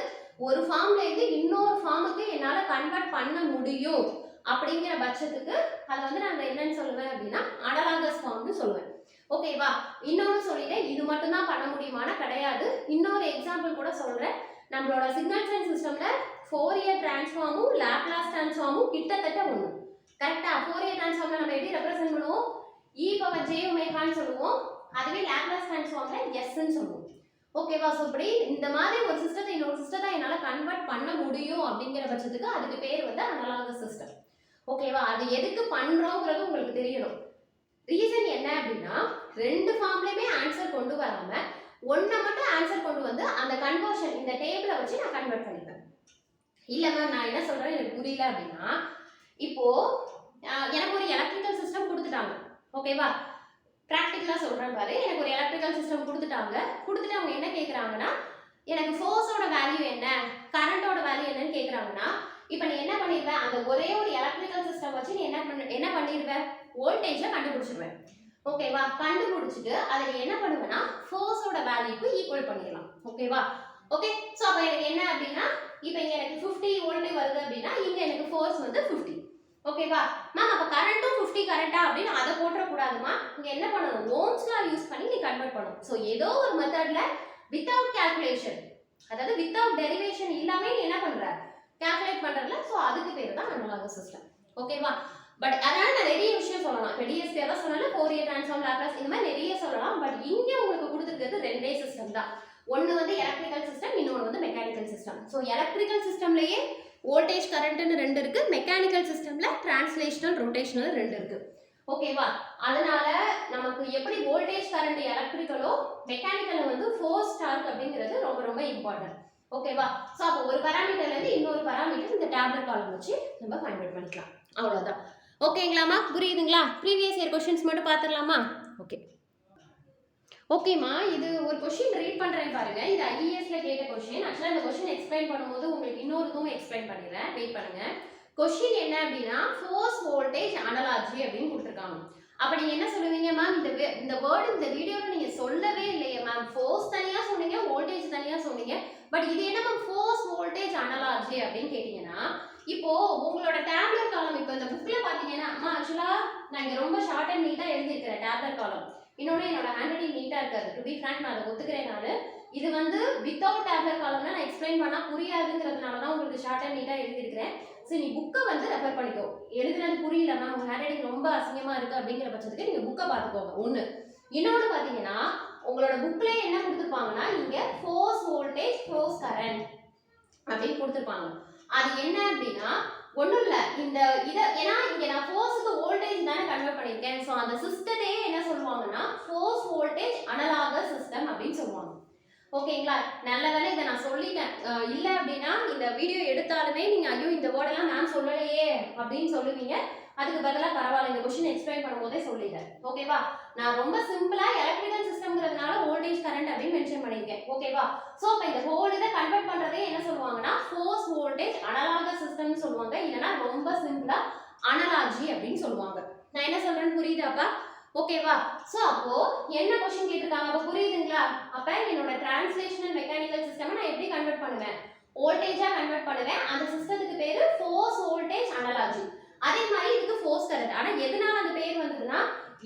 ஒரு ஃபார்ம்ல இருந்து இன்னொரு ஃபார்முக்கு என்னால கன்வெர்ட் பண்ண முடியும் அப்படிங்கிற பட்சத்துக்கு அதை வந்து நான் என்னன்னு சொல்லுவேன் அப்படின்னா அனலாகஸ் ஃபார்ம்னு சொல்லுவேன். ஓகேவா? இன்னொன்னு சொல்லிட்டேன், இது மட்டும் தான் பண்ண முடியுமானா கிடையாது. இன்னொரு எக்ஸாம்பிள் கூட சொல்றேன். நம்மளோட சிக்னல் சயின்ஸ் சிஸ்டம்ல ஃபோரியர் டிரான்ஸ்ஃபார்மும் லாப்லாஸ் டிரான்ஸ்ஃபார்மும் கிட்டத்தட்ட ஒண்ணு. கரெக்ட்டா? ஃபோரியர் டிரான்ஸ்ஃபார்ம்ல நம்ம எப்படி ரெப்ரசன்ட் பண்ணுவோம், e பவர் j ஒமேகான்னு சொல்லுவோம். அதுவே லாப்லாஸ் டிரான்ஸ்ஃபார்ம்ல s ன்னு சொல்லுவோம். ஓகேவா? சோ இப்படி இந்த மாதிரி ஒரு சிஸ்டத்தை இன்னொரு சிஸ்டத்தை என்னால கன்வெர்ட் பண்ண முடியும் அப்படிங்கிற பட்சத்துக்கு அதுக்கு பேர் வந்து அனலாகஸ் சிஸ்டம். ஓகேவா? அது எதுக்கு பண்றோம்ங்கிறது உங்களுக்கு தெரியணும். ரீசன் என்ன அப்படின்னா ரெண்டு ஃபார்ம்லயுமே ஆன்சர் கொண்டு வராம ஒண்ண மட்டும் ஆன்சர் கொண்டு வந்து அந்த கன்வர்ஷன் இந்த டேபிளை வச்சு நான் கன்வெர்ட் பண்ணிப்பேன். இல்ல மேம் நான் என்ன சொல்றேன் எனக்கு புரியல அப்படின்னா, இப்போ எனக்கு ஒரு எலக்ட்ரிக்கல் சிஸ்டம் கொடுத்துட்டாங்க. ஓகேவா? பிராக்டிகலா சொல்றேன் பாரு. எனக்கு ஒரு எலக்ட்ரிக்கல் சிஸ்டம் கொடுத்துட்டாங்க. கொடுத்துட்டு அவங்க என்ன கேக்குறாங்கன்னா எனக்கு ஃபோர்ஸோட வேல்யூ என்ன, கரண்டோட வேல்யூ என்னன்னு கேக்குறாங்கன்னா, இப்போ நீ என்ன பண்ணிருவ, அந்த ஒரே ஒரு எலக்ட்ரிக்கல் சிஸ்டம் வச்சு நீ என்ன பண்ணிருவ, வோல்டேஜை கண்டுபிடிச்சிருவேன். ஓகேவா? கண்டுபிடிச்சிட்டு அதை நீ என்ன பண்ணுவேன்னா ஃபோர்ஸோட வேல்யூக்கு ஈக்குவல் பண்ணிடலாம். ஓகேவா? ஓகே, சோ அப்ப எனக்கு என்ன அப்படின்னா இப்போ இங்க எனக்கு 50 வோல்ட் வருது அப்படின்னா இங்க எனக்கு ஃபோர்ஸ் வந்து 50. ஓகேவா மேம்? அப்ப கரண்ட்டும் 50 கரண்டா அப்படின்னு அதை போட்டுற கூடாதுமா. இங்க என்ன பண்ணணும், ஓம்ஸ் லா யூஸ் பண்ணி நீ கன்வெர்ட் பண்ணணும். சோ ஏதோ ஒரு மெத்தட்ல வித்தவுட் கால்குலேஷன், அதாவது வித்தவுட் டெரிவேஷன் இல்லாம நீ என்ன பண்ற, கால்குலேட் பண்றல. சோ அதுக்கு பேர் தான் அனலாகஸ் சிஸ்டம். ஓகேவா? பட் அதனால நான் நிறைய விஷயம் சொல்லலாம். இப்போ டிஎஸ்பி எல்லாம் சொன்னாலும் ஃபோரியர் டிரான்ஸ்ஃபார்ம், லாப்லாஸ் இந்த மாதிரி நிறைய சொல்லலாம். பட் இங்க உங்களுக்கு கொடுத்துருக்கிறது ரெண்டே சிஸ்டம் தான். ஒன்னு வந்து எலக்ட்ரிக்கல் சிஸ்டம், இன்னொன்று வந்து மெக்கானிக்கல் சிஸ்டம். ஸோ எலக்ட்ரிக்கல் சிஸ்டம்லயே வோல்டேஜ் கரண்ட்னு ரெண்டு இருக்கு, மெக்கானிக்கல் சிஸ்டம்ல டிரான்ஸ்லேஷனல் ரொட்டேஷனல் ரெண்டு இருக்கு. ஓகேவா? அதனால நமக்கு எப்படி வோல்டேஜ் கரண்ட் எலக்ட்ரிக்கலோ மெக்கானிக்கல்ல வந்து ஃபோர்ஸ் டார்க் அப்படிங்கிறது ரொம்ப ரொம்ப இம்பார்ட்டன்ட். ஓகேவா? ஸோ அப்போ ஒரு பராமீட்டர்ல இருந்து இன்னொரு பராமீட்டர் இந்த டேப்லெட் காலம் வச்சு நம்ம ஃபைண்ட் பண்ணிக்கலாம். அவ்வளோதான். ஓகேங்களாமா? புரியுதுங்களா? ப்ரீவியஸ் இயர் கொஸ்டின்ஸ் மட்டும் பார்த்துடலாமா? ஓகே ஓகேம்மா, இது ஒரு கொஸ்டின் ரீட் பண்ணுறேன் பாருங்க. இது ஐஏஎஸ்ல கேட்ட கொஸ்டின். ஆக்சுவலாக இந்த கொஸ்டின் எக்ஸ்பிளைன் பண்ணும்போது உங்களுக்கு இன்னொரு இதுவும் எக்ஸ்பிளைன் பண்ணிடுறேன், வெயிட் பண்ணுங்க. கொஸ்டின் என்ன அப்படின்னா ஃபோர்ஸ் வோல்டேஜ் அனலாஜி அப்படின்னு கொடுத்துருக்காங்க. அப்போ நீங்கள் என்ன சொல்லுவீங்க மேம், இந்த வேர்டு இந்த வீடியோவில் நீங்கள் சொல்லவே இல்லையே மேம், ஃபோர்ஸ் தனியாக சொன்னீங்க, வோல்டேஜ் தனியாக சொன்னீங்க, பட் இது என்ன மேம் ஃபோர்ஸ் வோல்டேஜ் அனலாஜி அப்படின்னு கேட்டிங்கன்னா, இப்போ உங்களோட டேப்லெட் காலம் இப்போ இந்த புக்கில் பார்த்தீங்கன்னா, அம்மா ஆக்சுவலாக நான் இங்கே ரொம்ப ஷார்ட் அண்ட் நீட்டாக எழுதியிருக்கிறேன் டேப்லெட் காலம். இன்னொன்று என்னோட ஹேண்ட் ரைட்டிங் நீட்டாக இருக்காது, டு பி ஃப்ராங்க் நான் அதை ஒத்துக்கிறேன். நான் இது வந்து வித்தவுட் டேப்லெட் காலம்னா நான் எக்ஸ்பிளைன் பண்ணால் புரியாதுங்கிறதுனால தான் உங்களுக்கு ஷார்ட் அண்ட் நீட்டாக எழுதியிருக்கிறேன். ஸோ நீ புக்கை வந்து ரெஃபர் பண்ணிக்கோ. எழுதுனது புரியல மேம், உங்கள் ஹேண்ட் ரைட்டிங் ரொம்ப அசிங்கமாக இருக்குது அப்படிங்கிற பட்சத்துக்கு நீங்கள் புக்கை பார்த்துக்கோங்க. ஒன்று. இன்னொன்று பார்த்தீங்கன்னா உங்களோட புக்லேயே என்ன கொடுத்துருப்பாங்கன்னா இங்கே ஃபோர்ஸ் வோல்டேஜ் ஃபோர்ஸ் கரண்ட் அப்படின்னு கொடுத்துருப்பாங்க. அது என்ன அப்படின்னா ஒன்றும் இல்லை, இந்த இதை ஏன்னா இங்கே நான் ஃபோர்ஸுக்கு வோல்டேஜ் தானே கன்வெர்ட் பண்ணியிருக்கேன். ஸோ அந்த சிஸ்டத்தையே என்ன சொல்லுவாங்கன்னா ஃபோர்ஸ் வோல்டேஜ் அனலாகஸ் சிஸ்டம் அப்படின்னு சொல்லுவாங்க. ஓகேங்களா? நல்ல வேலை இதை நான் சொல்லிட்டேன். இல்லை அப்படின்னா இந்த வீடியோ எடுத்தாலுமே நீங்கள் ஐயோ இந்த வேர்டெல்லாம் நான் சொல்லலையே அப்படின்னு சொல்லுவீங்க. அதுக்கு பதிலா பரவாயில்ல இந்த क्वेश्चन எக்ஸ்பிளைன் பண்ணும்போதே சொல்லிட்டேன். ஓகேவா? நான் ரொம்ப சிம்பிளா எலக்ட்ரிக்கல் சிஸ்டம்ங்கிறதுனால வோல்டேஜ் கரண்ட் அப்படி மென்ஷன் பண்ணிருக்கேன். ஓகேவா? சோ அப்ப இந்த ஹோல் இத கன்வர்ட் பண்றதே என்ன சொல்லுவாங்கன்னா ஃபோர்ஸ் வோல்டேஜ் அனலாகஸ் சிஸ்டம்னு சொல்லுவாங்க. இல்லனா ரொம்ப சிம்பிளா அனலாஜி அப்படினு சொல்லுவாங்க. நான் என்ன சொல்றேன்னு புரியுதாப்பா? ஓகேவா? சோ அப்போ என்ன क्वेश्चन கேட்டிருக்காங்க அப்ப புரியுதுங்களா? அப்ப என்னோட டிரான்ஸ்லேஷனல் மெக்கானிக்கல் சிஸ்டம் நான் எப்படி கன்வர்ட் பண்ணுவேன்? வோல்டேஜா கன்வர்ட் பண்ணுவேன். அந்த சிஸ்டத்துக்கு பேரு ஃபோர்ஸ் வோல்டேஜ் அனலாஜி. அதே மாதிரி இதுக்கு ஃபோர்ஸ் கரண்ட். ஆனா எதனால அந்த பேர் வந்ததுன்னா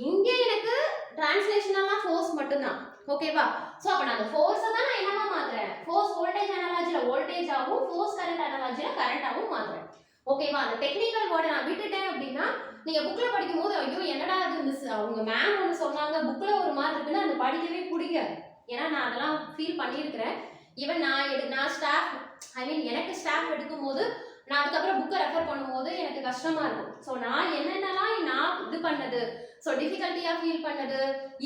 இங்க எனக்கு டிரான்ஸ்லேஷனலா ஃபோர்ஸ் மட்டும் தான். ஓகேவா? சோ அப்ப நான் அந்த ஃபோர்ஸை தான் நான் என்னவா மாத்துறேன்? ஃபோர்ஸ் வோல்டேஜ் அனலாஜில வோல்டேஜாவும் ஃபோர்ஸ் கரண்ட் அனலாஜில கரண்டாவும் மாத்துறேன். ஓகேவா? அந்த டெக்னிக்கல் வேர்ட் நான் விட்டுட்டேன் அப்படின்னா நீங்க புக்ல படிக்கும்போது ஐயோ என்னடா இது மிஸ் அவங்க மேம் ஒன்னு சொன்னாங்க புக்ல ஒரு மாதிரி இருக்குன்னு அந்த படிக்கவே பிடிக்காது. ஏன்னா நான் அதெல்லாம் ஃபீல் பண்ணியிருக்கிறேன். ஈவன் நான் ஸ்டாஃப் எனக்கு ஸ்டாஃப் எடுக்கும்போது நான் அதுக்கப்புறம் புக்கை ரெஃபர் பண்ணும்போது எனக்கு கஷ்டமா இருக்கும். ஸோ நான் என்னென்னலாம் நான் இது பண்ணது, ஸோ டிஃபிகல்ட்டியாக ஃபீல் பண்ணது,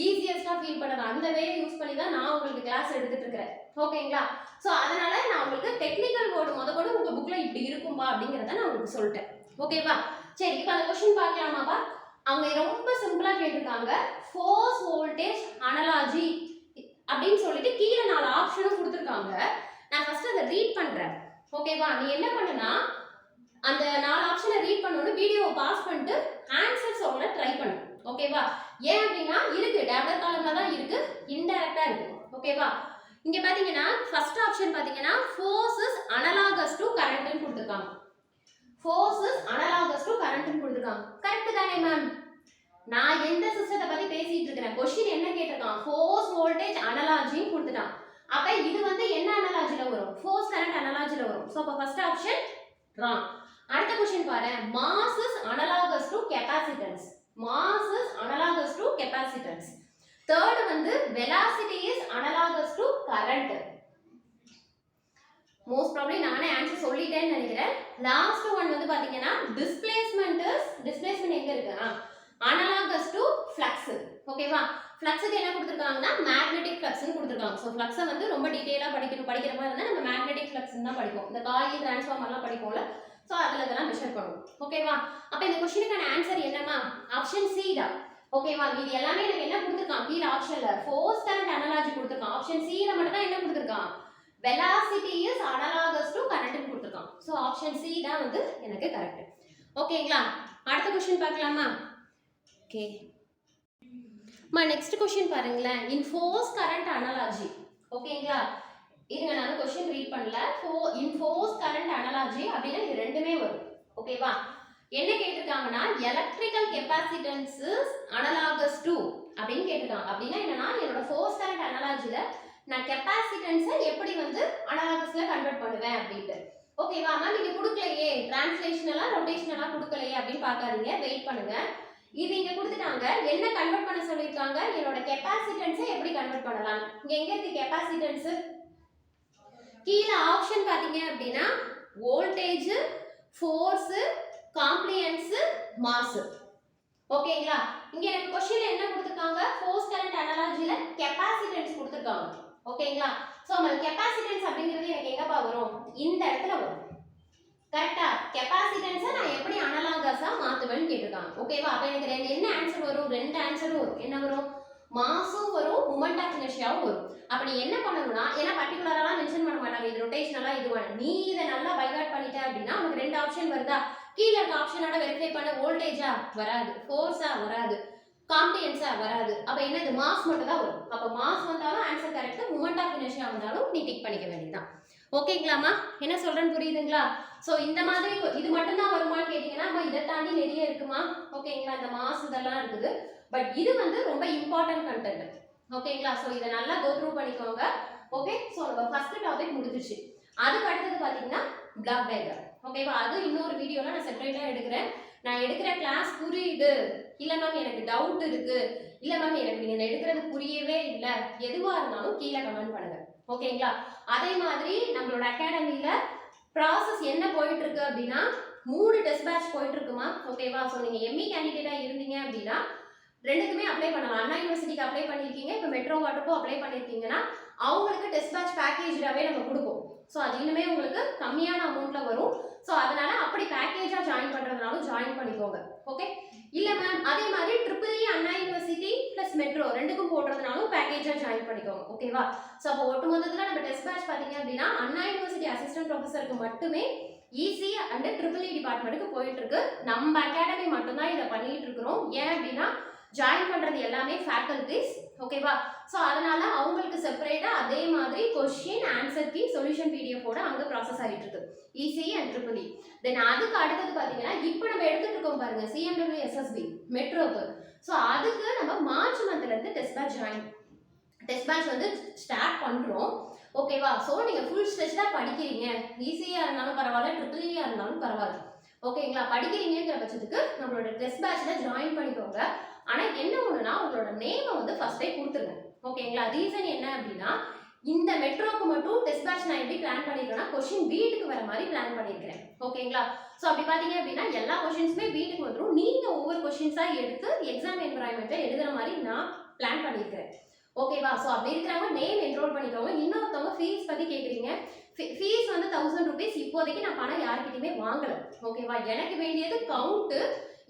ஈஸியஸ்டாக ஃபீல் பண்ணது அந்த வே யூஸ் பண்ணி தான் நான் உங்களுக்கு கிளாஸ் எடுத்துட்டு இருக்கிறேன். ஓகேங்களா? ஸோ அதனால நான் உங்களுக்கு டெக்னிக்கல் வேர்டு முதற்கொண்டு உங்க புக்ல இப்படி இருக்கும்பா அப்படிங்கிறத நான் உங்களுக்கு சொல்லிட்டேன். ஓகேவா? சரி இப்போ அந்த கொஸ்டின் பார்க்கலாமாப்பா? அவங்க ரொம்ப சிம்பிளா கேட்டிருக்காங்க ஃபோர்ஸ் வோல்டேஜ் அனலாஜி அப்படின்னு சொல்லிட்டு கீழே 4 ஆப்ஷனும் கொடுத்துருக்காங்க. நான் ஃபர்ஸ்ட் அதை ரீட் பண்றேன். ஓகேவா? நீ என்ன பண்ணுனா அந்த 4 ஆப்ஷனை ரீட் பண்ணனும் வீடியோவை பாஸ் பண்ணிட்டு ஆன்சர் சொல்ல ட்ரை பண்ணு. ஓகேவா? ஏன் அப்படின்னா இருக்கு டேப்லெட் காலம்ல தான் இருக்கு, இன்டைரக்டா இருக்கு. ஓகேவா? இங்க பாத்தீங்கன்னா ஃபர்ஸ்ட் ஆப்ஷன் பாத்தீங்கன்னா force is analogous to current ன்னு கொடுத்திருக்காங்க. Force is analogous to current ன்னு கொடுத்திருக்காங்க. கரெக்ட் தானே மேம்? நான் எந்த சிஸ்டத்தை பத்தி பேசிட்டு இருக்கேன்? क्वेश्चन என்ன கேட்டிருக்கான்? ஃபோர்ஸ் வோல்டேஜ் அனலாஜி ன்னு கொடுத்துட்டான். அப்ப இது வந்து என்ன அனலாஜில வரும்? ஃபோர்ஸ் கரண்ட் அனலாஜில வரும். சோ அப்ப ஃபர்ஸ்ட் ஆப்ஷன் ராங். அடுத்த क्वेश्चन பாரு. Mass is analogous to capacitance. Mass is analogous to capacitance. Third வந்து velocity is analogous to current. Most probably நானே ஆன்சர் சொல்லிட்டேன்னு நினைக்கிறேன். லாஸ்ட் ஒன் வந்து பாத்தீங்கன்னா டிஸ்பிளேஸ்மென்ட் எங்க இருக்குன்னா அனலாகஸ் டு ஃப்ளக்ஸ். ஓகேவா? ஃப்ளக்ஸுக்கு என்ன கொடுத்துருக்காங்கன்னா மேக்னெட்டிக் ஃப்ளக்ஸ்னு கொடுத்துருக்காங்க. ஸோ ஃப்ளக்ஸை வந்து ரொம்ப டீட்டெயிலாக படிக்கிற மாதிரி இருந்தால் நம்ம மேக்னெட்டிக் ஃப்ளக்ஸ்ன்னு தான் படிப்போம். இந்த காயில் டிரான்ஸ்ஃபார்மர்லாம் படிப்போம்ல. ஸோ அதில் இதெல்லாம் மெஷர் பண்ணுவோம். ஓகேவா? அப்போ இந்த கொஸ்டினுக்கான ஆன்சர் என்னமா? ஆப்ஷன் சி தான். ஓகேவா? இது எல்லாமே எனக்கு என்ன கொடுத்துருக்கான்? கீழே ஆப்ஷன்ல ஃபோர்ஸ் கரண்ட் அனலாஜி கொடுத்துருக்கான். ஆப்ஷன் சி ல மட்டும் தான் என்ன கொடுத்துருக்கான்? Velocity is analogous to current கொடுத்துருக்கான். ஸோ ஆப்ஷன் சி தான் வந்து எனக்கு கரெக்ட். ஓகேங்களா? அடுத்த கொஸ்டின் பார்க்கலாமா? ஓகே நெக்ஸ்ட் क्वेश्चन பாருங்களேன். In force current analogy. ஓகேங்களா? இருங்க நான் क्वेश्चन ரீட் பண்ணல. இன் ஃபோர்ஸ் கரண்ட் அனலாஜி அப்படினா இது ரெண்டுமே வரும். ஓகேவா? என்ன கேட்டிருக்காங்கன்னா electrical capacitance is analogous to அப்படினு கேட்டிருக்காங்க. அப்படினா என்னன்னா என்னோட ஃபோர்ஸ் கரண்ட் அனலாஜில நான் கெபாசிட்டன்ஸை எப்படி வந்து அனலாகஸ்ல கன்வர்ட் பண்ணுவேன் அப்படிட்டு. ஓகேவா? மேம் இது கொடுக்கலையே, டிரான்ஸ்லேஷனலா ரொட்டேஷனலா கொடுக்கலையே அப்படின்னு பார்க்காதீங்க, வெயிட் பண்ணுங்க. இது இங்க கொடுத்துட்டாங்க. என்ன கன்வர்ட் பண்ண சொல்லிருக்காங்க? என்னோட கெபாசிட்டன்ஸை எப்படி கன்வர்ட் பண்ணலாம்? இங்க எங்க இருக்கு கெபாசிட்டன்ஸ்? கீழ ஆப்ஷன் பாத்தீங்க அப்படினா வோல்டேஜ், ஃபோர்ஸ், காம்ப்ளியன்ஸ், மாஸ். ஓகேங்களா? இங்க எனக்கு क्वेश्चन என்ன கொடுத்திருக்காங்க? ஃபோர்ஸ் கரண்ட் அனலாஜில கெபாசிட்டன்ஸ் கொடுத்திருக்காங்க. ஓகேங்களா? சோ நம்ம கெபாசிட்டன்ஸ் அப்படிங்கிறது எனக்கு எங்கப்பா வரும்? இந்த இடத்துல வரும். கரெக்ட்டா? கெபாசிட்டன்ஸை நான் எப்படி அனலாகஸா மாத்துவேன்னு கேட்டிருக்காங்க. ஓகேவா? அப்ப எனக்கு என்ன ஆன்சர் வரும்? ரெண்டு ஆன்சரும் வரும். என்ன வரும்? மாஸும் வரும், மொமெண்ட் ஆஃப் இனர்ஷியாவும் வரும். அப்ப நீ என்ன பண்ணணும்னா, ஏன்னா பர்టిక్యులரா மென்ஷன் பண்ண மாட்டாங்க இது ரொட்டேஷனலா இதுவான. நீ இத நல்லா பைகாட் பண்ணிட்ட அப்படினா உங்களுக்கு ரெண்டு ஆப்ஷன் வருதா? கீழ இருக்க ஆப்ஷனோட வெரிஃபை பண்ண வோல்டேஜா வராது, ஃபோர்ஸா வராது, காம்ப்ளியன்ஸா வராது. அப்ப என்னது? மாஸ் மட்டும் தான் வரும். அப்ப மாஸ் வந்தாலும் answer correct, moment of inertia வந்தாலும் நீ டிக் பண்ணிக்க வேண்டியதுதான். ஓகேங்களாமா? என்ன சொல்றேன்னு புரியுதுங்களா? சோ இந்த மாதிரி இது மட்டும் தான் வருமான்னு கேட்டிங்கன்னா இத தாண்டி நிறைய இருக்குமா? ஓகேங்களா? இந்த மாஸ் இதெல்லாம் இருக்குது. பட் இது வந்து ரொம்ப இம்பார்ட்டன்ட் கண்டென்ட். ஓகேங்களா? சோ இத நல்லா கோ த்ரூ பண்ணிக்கோங்க. ஓகே? சோ நம்ம ஃபர்ஸ்ட் டாபிக் முடிஞ்சிருச்சு. அதுக்கு அடுத்து பாத்தீங்கன்னா பிளாக் டயக்ராம். ஓகேவா? அது இன்னொரு வீடியோல நான் செப்பரேட்டா எடுக்கிறேன். நான் எடுக்கிற கிளாஸ் புரியுது, இல்ல மேம் எனக்கு டவுட் இருக்கு, இல்ல மேம் எனக்கு நீங்க எடுக்கிறது புரியவே இல்ல, எதுவா இருந்தாலும் கீழே கமெண்ட் பண்ணுங்க. ஓகேங்களா? அதே மாதிரி நம்மளோட அகாடமில ப்ராசஸ் என்ன போயிட்டு இருக்கு அப்படின்னா 3 டெஸ்ட் பேட்ச் போயிட்டு இருக்குமா? ஓகேவா? ஸோ நீங்க எம்இ கேண்டிடேட்டா இருந்தீங்க அப்படின்னா ரெண்டுக்குமே அப்ளை பண்ணலாம். அண்ணா யூனிவர்சிட்டிக்கு அப்ளை பண்ணிருக்கீங்க, இப்போ மெட்ரோ வாட்டருக்கும் அப்ளை பண்ணிருக்கீங்கன்னா அவங்களுக்கு டெஸ்ட் பேட்ச் பேக்கேஜாவே நம்ம கொடுப்போம். ஸோ அது இன்னுமே உங்களுக்கு கம்மியான அமௌண்ட்ல வரும். ஸோ அதனால அப்படி பேக்கேஜா ஜாயின் பண்றதுனாலும் ஜாயின் பண்ணிக்கோங்க. ஓகே. இல்ல மேம் அதே மாதிரி ட்ரிபிள் இ அண்ணா யூனிவர்சிட்டி பிளஸ் மெட்ரோ ரெண்டுக்கும் போடுறதுனாலும் பேக்கேஜா ஜாயின் பண்ணிக்கோங்க. ஓகேவா? ஸோ அப்போ ஒட்டுமொத்தத்தில் நம்ம டெஸ்ட் பேட்ச் பார்த்தீங்க அப்படின்னா அண்ணா யூனிவர்சிட்டி அசிஸ்டன்ட் ப்ரொஃபஸருக்கு மட்டுமே இசி அண்ட் ட்ரிபிள் இ டிபார்ட்மெண்ட்டுக்கு போயிட்டு இருக்கு. நம்ம அகாடமி மட்டும்தான் இதை பண்ணிட்டு இருக்கிறோம். ஏன் அப்படின்னா ஜாயின் பண்றது எல்லாமே ஃபேக்கல்டிஸ். ஓகேவா? ஸோ அதனால அவங்களுக்கு செப்பரேட்டா அதே மாதிரி கொஸ்டின் ஆன்சர் கீ சொல்யூஷன் பிடிஎஃபோட அங்க ப்ராசஸ் ஆகிட்டு இருக்கு இசி அண்ட் ட்ரிபிள் இ. தென் அதுக்கு அடுத்தது பாத்தீங்கன்னா இப்போ நம்ம எடுத்துட்டு இருக்கோம் பாருங்க சிஎம்டபிள்யூ எஸ்எஸ்பி மெட்ரோக்கு. ஸோ அதுக்கு நம்ம மார்ச் மந்த்ல இருந்து டெஸ்ட் பேட்ச் வந்து ஸ்டார்ட் பண்றோம். ஓகேவா? ஸோ நீங்க ஃபுல் ஸ்ட்ரெச்டா படிக்கிறீங்க, ஈஸியா இருந்தாலும் பரவாயில்ல ட்ரிபிள் இயா இருந்தாலும் பரவாயில்ல. ஓகேங்களா? படிக்கிறீங்கிற பட்சத்துக்கு நம்மளோட டெஸ்ட் பேட்ச்ல ஜாயின் பண்ணிக்கோங்க. ஆனா என்ன ஒண்ணுனா உங்களோட நேமை வந்து ஃபர்ஸ்டே கொடுத்துருங்க. ஓகேங்களா? ரீசன் என்ன அப்படின்னா இந்த மெட்ரோக்கு மட்டும் டெஸ்ட் பேட்ச் நான் எப்படி பிளான் பண்ணிருக்கேன்னா கொஸ்டின் வீட்டுக்கு வர மாதிரி பிளான் பண்ணிருக்கேன். ஓகேங்களா? ஸோ அப்படி பாத்தீங்க அப்படின்னா எல்லா கொஸ்டின்ஸுமே வீட்டுக்கு வந்துடும். நீங்க ஒவ்வொரு கொஸ்டின்ஸா எடுத்து எக்ஸாம் என்வரான்மெண்ட்டை எழுதுற மாதிரி நான் பிளான் பண்ணிருக்கிறேன். ஓகேவா? ஸோ அப்படி இருக்கிறவங்க நேம் என்ரோல் பண்ணிக்கோங்க. இன்னொருத்தவங்க ஃபீஸ் பத்தி கேட்குறீங்க. ஃபீஸ் வந்து 1000 rupees. இப்போதைக்கு நான் பணம் யார்கிட்டயுமே வாங்கல. ஓகேவா? எனக்கு வேண்டியது கவுண்ட்.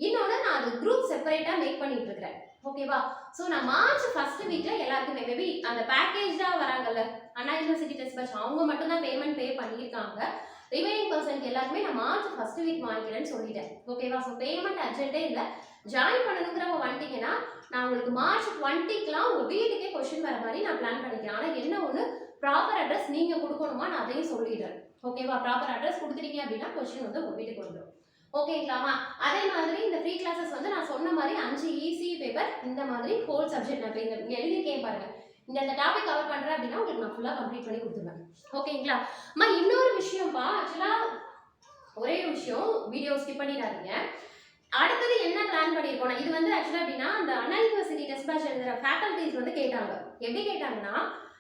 இன்னொன்று நான் அது குரூப் செப்பரேட்டா மேக் பண்ணிட்டு இருக்கிறேன். ஓகேவா? ஸோ நான் மார்ச் ஃபர்ஸ்ட் வீக்ல எல்லாருக்குமே மேபி அந்த பேக்கேஜா வராங்கல்ல அண்ணா யூனிவர்சிட்டி டெஸ்ட் பேட்ச் அவங்க மட்டும் தான் பேமெண்ட் பே பண்ணியிருக்காங்க. ரிமைனிங் பர்சன்ட் எல்லாருக்குமே நான் மார்ச் ஃபர்ஸ்ட் வீக் வாங்கிக்கிறேன்னு சொல்லிட்டேன். ஓகேவா? ஸோ பேமெண்ட் அர்ஜென்ட்டே இல்லை. ஜாயின் பண்ணணுங்கிறவங்க வந்துட்டீங்கன்னா நான் உங்களுக்கு மார்ச் 20க்குலாம் உங்க வீட்டுக்கே கொஸ்டின் வர மாதிரி நான் பிளான் பண்ணிக்கிறேன். ஆனால் என்ன ஒன்று ப்ராப்பர் அட்ரஸ் நீங்க கொடுக்கணுமா நான் அதையும் சொல்லிடுறேன். ஓகேவா? ப்ராப்பர் அட்ரஸ் கொடுத்துட்டீங்க அப்படின்னா கொஸ்டின் வந்து உங்க வீட்டுக்கு வந்துடும். ஓகேங்களாமா? அதே மாதிரி இந்த ஃப்ரீ கிளாஸஸ் வந்து நான் சொன்ன மாதிரி 5 ஈஸி பேப்பர் இந்த மாதிரி ஹோல் சப்ஜெக்ட் நான் இங்க எழுதியிருக்கேன் பாருங்க. இந்த டாபிக் கவர் பண்றேன் அப்படின்னா உங்களுக்கு நான் ஃபுல்லா கம்ப்ளீட் பண்ணி கொடுத்துருவேன். ஓகேங்களா? அம்மா இன்னொரு விஷயம்ப்பா, ஆக்சுவலா ஒரே ஒரு விஷயம், வீடியோ ஸ்கிப் பண்ணிடாதீங்க. அடுத்தது என்ன பிளான் பண்ணியிருக்கோம், இது வந்து ஆக்சுவலா அப்படின்னா அந்த அண்ணா யூனிவர்சிட்டி டெஸ்ட் பேட்ச் எழுதுற ஃபேக்கல்டிஸ் வந்து கேட்டாங்க. எப்படி கேட்டாங்கன்னா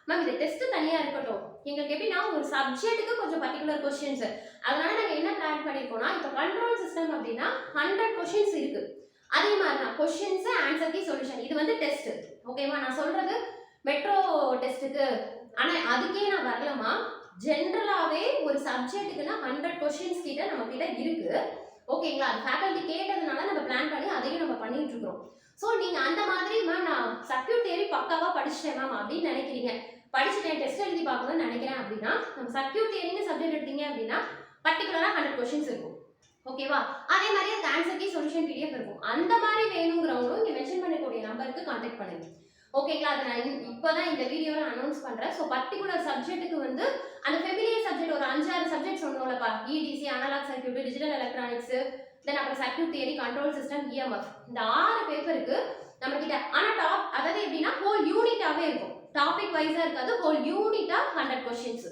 மேம் இந்த டெஸ்ட் தனியா இருக்கட்டும், எங்களுக்கு எப்படின்னா ஒரு சப்ஜெக்ட்டுக்கு கொஞ்சம் பர்டிகுலர் கொஸ்டின்ஸ், அதனால நாங்கள் என்ன பிளான் பண்ணியிருக்கோம்னா இப்போ கண்ட்ரோல் சிஸ்டம் அப்படின்னா 100 கொஸ்டின்ஸ் இருக்கு. அதே மாதிரி தான் கொஸ்டின்ஸ் ஆன்சர் கீ சொல்யூஷன் இது வந்து டெஸ்ட். ஓகேவா? நான் சொல்றது மெட்ரோ டெஸ்ட்டுக்கு, ஆனால் அதுக்கே நான் வரலமா. ஜென்ரலாகவே ஒரு சப்ஜெக்ட்டுக்குன்னா 100 கொஸ்டின்ஸ் கிட்ட நம்ம கிட்ட இருக்கு. ஓகேங்களா? அது ஃபேக்கல்டி கேட்டதுனால நம்ம பிளான் பண்ணி அதையும் நம்ம பண்ணிட்டு இருக்கோம். ஸோ நீங்க அந்த மாதிரி மேம் நான் சர்க்யூட் தியரி பக்காவா படிச்சிட்டேன் மேம் அப்படின்னு நினைக்கிறீங்க, படிச்சுட்டேன் டெஸ்ட் எழுதி பார்க்கணும்னு நினைக்கிறேன் அப்படின்னா நம்ம சர்க்யூட் தியரின்னு சப்ஜெக்ட் எடுத்தீங்க அப்படின்னா பர்டிகுலரா 100 கொஸ்டின்ஸ் இருக்கும். ஓகேவா? அதே மாதிரி அந்த ஆன்சர் கீ சொல்யூஷன் பிடிஎஃப் இருக்கும். அந்த மாதிரி வேணுங்கிறவங்களும் இங்க மென்ஷன் பண்ணக்கூடிய நம்பருக்கு கான்டாக்ட் பண்ணுங்க. ஓகேங்களா? அதை நான் இப்போதான் இந்த வீடியோவில் அனௌன்ஸ் பண்றேன். ஸோ பர்டிகுலர் சப்ஜெக்ட்டுக்கு வந்து அந்த ஃபெமிலியர் சப்ஜெக்ட் ஒரு 5-6 சப்ஜெக்ட் சொன்னோம்லப்பா, இடிசி அனலாக் சர்க்யூட் டிஜிட்டல் எலக்ட்ரானிக்ஸ் தென் அப்புறம் circuit theory control system EMF இந்த 6 பேப்பருக்கு நம்ம கிட்ட ஆனால் அதாவது எப்படின்னா ஹோல் யூனிட்டாவே இருக்கும். டாபிக் வைஸா இருக்காது, ஹோல் யூனிட்டா 100 கொஸ்டின்ஸ்,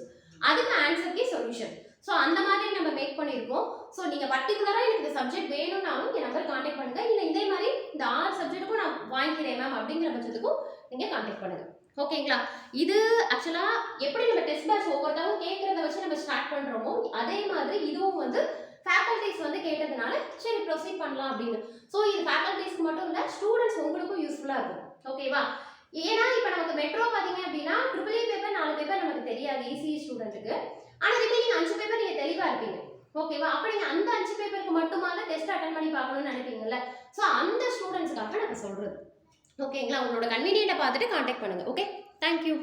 அதுக்கு ஆன்சர் கீ சொல்யூஷன். ஸோ அந்த மாதிரி நம்ம மேக் பண்ணியிருக்கோம். ஸோ நீங்கள் பர்டிகுலராக எனக்கு இந்த சப்ஜெக்ட் வேணும்னாலும் என் நம்பர் கான்டாக்ட் பண்ணுங்க. இல்லை இதே மாதிரி இந்த 6 சப்ஜெக்ட்டுக்கும் நான் வாங்கிக்கிறேன் மேம் அப்படிங்கிற பட்சத்துக்கும் நீங்கள் கான்டாக்ட் பண்ணுங்க. ஓகேங்களா? இது ஆக்சுவலா எப்படி நம்ம டெஸ்ட் பேட்ச் ஒவ்வொருத்தவங்க கேட்கறத வச்சு நம்ம ஸ்டார்ட் பண்றோமோ அதே மாதிரி இதுவும் வந்து ஃபேக்கல்டிஸ் வந்து கேட்டதுனால சரி ப்ரொசீட் பண்ணலாம் அப்படின்னு. ஸோ இது ஃபேக்கல்டிஸ்க்கு மட்டும் இல்லை ஸ்டூடெண்ட்ஸ் உங்களுக்கும் யூஸ்ஃபுல்லாக இருக்கும். ஓகேவா? ஏன்னா இப்போ நமக்கு மெட்ரோ பார்த்தீங்க அப்படின்னா ட்ரிபிள் இ பேப்பர் 4 பேப்பர் நமக்கு தெரியாது ஈஸி ஸ்டூடெண்ட்டுக்கு. ஆனால் இதுக்கு நீங்கள் 5 பேப்பர் நீங்கள் தெளிவாக இருப்பீங்க. ஓகேவா? அப்போ நீங்கள் அந்த 5 பேப்பருக்கு மட்டுமாவது டெஸ்ட் அட்டன் பண்ணி பார்க்கணும்னு நினைப்பீங்கல்ல. ஸோ அந்த ஸ்டூடெண்ட்ஸ்க்காக நான் சொல்கிறது. ஓகேங்களா? உங்களோட கன்வீனியன்ட்டை பார்த்துட்டு கான்டாக்ட் பண்ணுங்கள். Okay, thank you.